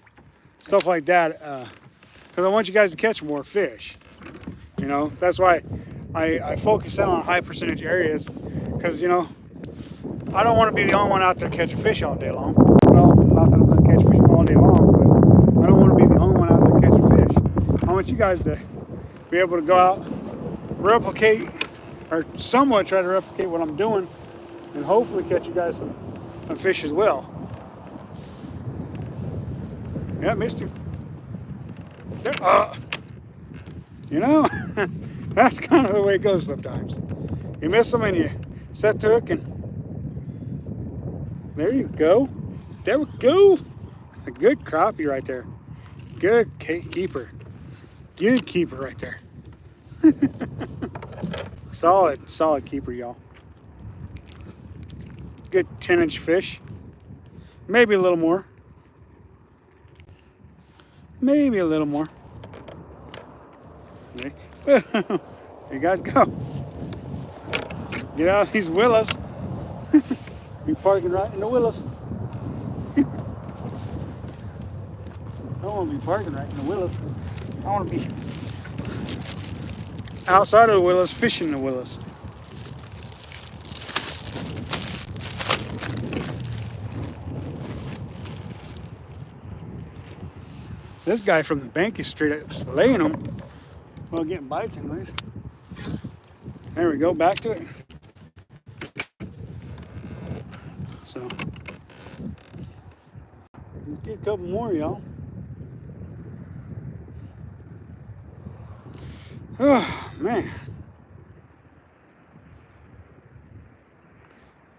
stuff like that. Because I want you guys to catch more fish. You know, that's why I focus in on high percentage areas. Because you know, I don't want to be the only one out there catching fish all day long. Well, not that I'm gonna catch fish all day long, but I don't want to be the only one out there catching fish. I want you guys to be able to go out, replicate, or somewhat try to replicate what I'm doing, and hopefully catch you guys some fish as well. Yeah, missed him. There, you know, that's kind of the way it goes sometimes. You miss them and you set the hook, and there you go. There we go. A good crappie right there. Good keeper. Good keeper right there. Solid keeper, y'all. Good 10-inch fish. Maybe a little more. Maybe a little more. There you guys go. Get out of these willows. Be parking right in the willows. I don't want to be parking right in the willows. I want to be outside of the willows, fishing the willows. This guy from the bank is straight up laying them. Well, getting bites anyways. There we go, back to it. So, let's get a couple more, y'all. Oh, man.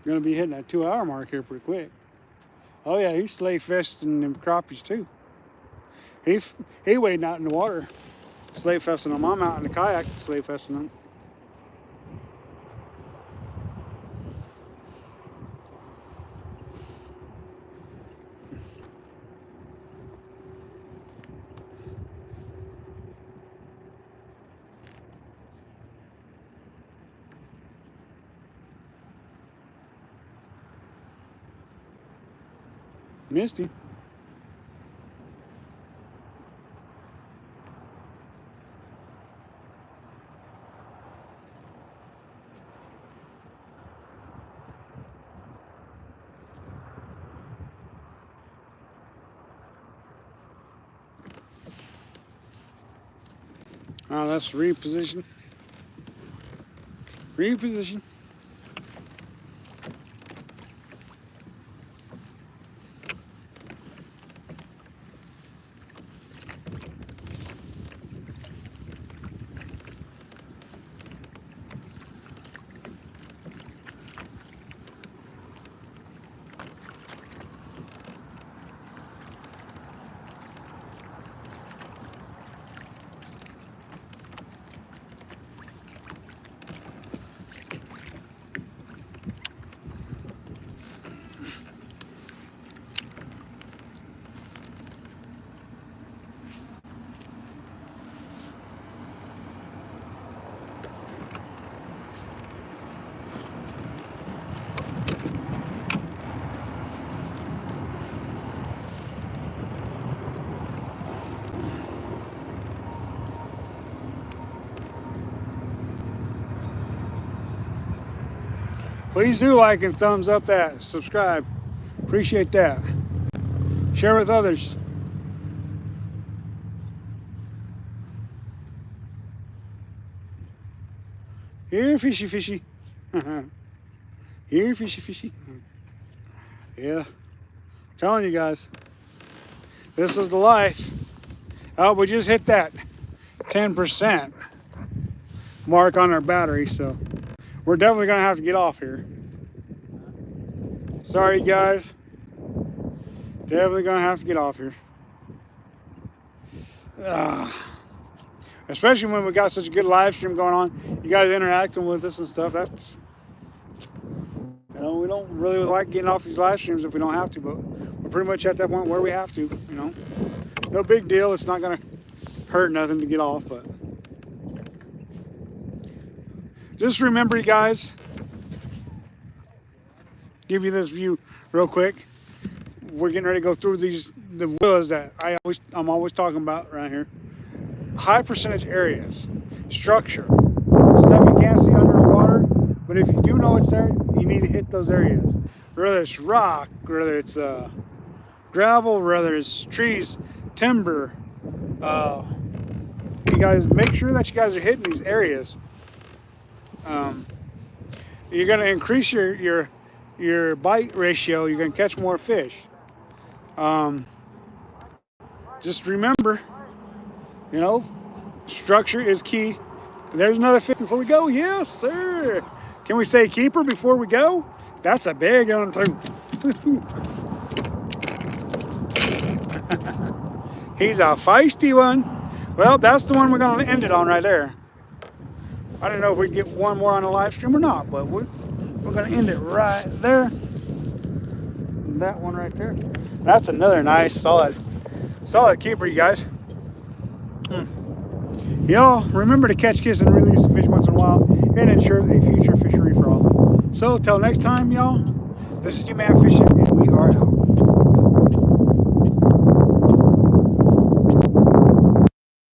Gonna be hitting that 2-hour mark here pretty quick. Oh yeah, he's slay festing them crappies too. He wading out in the water, slay festing them. I'm out in the kayak, slay festing them. Missed him. Let's reposition. Reposition. Please do like and thumbs up that. Subscribe. Appreciate that. Share with others. Here, fishy, fishy. Here, fishy, fishy. Yeah. Telling you guys. This is the life. Oh, we just hit that 10% mark on our battery, so we're definitely gonna have to get off here. Sorry guys. Definitely gonna have to get off here. Especially when we got such a good live stream going on. You guys interacting with us and stuff. That's, you know, we don't really like getting off these live streams if we don't have to, but we're pretty much at that point where we have to, you know. No big deal. It's not gonna hurt nothing to get off, but just remember, you guys, give you this view real quick. We're getting ready to go through the willows that I'm always talking about around here. High percentage areas, structure, stuff you can't see under the water, but if you do know it's there, you need to hit those areas. Whether it's rock, whether it's gravel, whether it's trees, timber. You guys make sure that you guys are hitting these areas. You're going to increase your bite ratio. You're going to catch more fish. Just remember, you know, structure is key. There's another fish before we go. Yes, sir. Can we say keeper before we go? That's a big one too. He's a feisty one. Well, that's the one we're going to end it on right there. I don't know if we get one more on the live stream or not, but we're going to end it right there. That one right there. That's another nice, solid keeper, you guys. Y'all, remember to catch, kiss, and release the fish once in a while and ensure a future fishery for all. So, till next time, y'all, this is Gman Fishing, and we are out.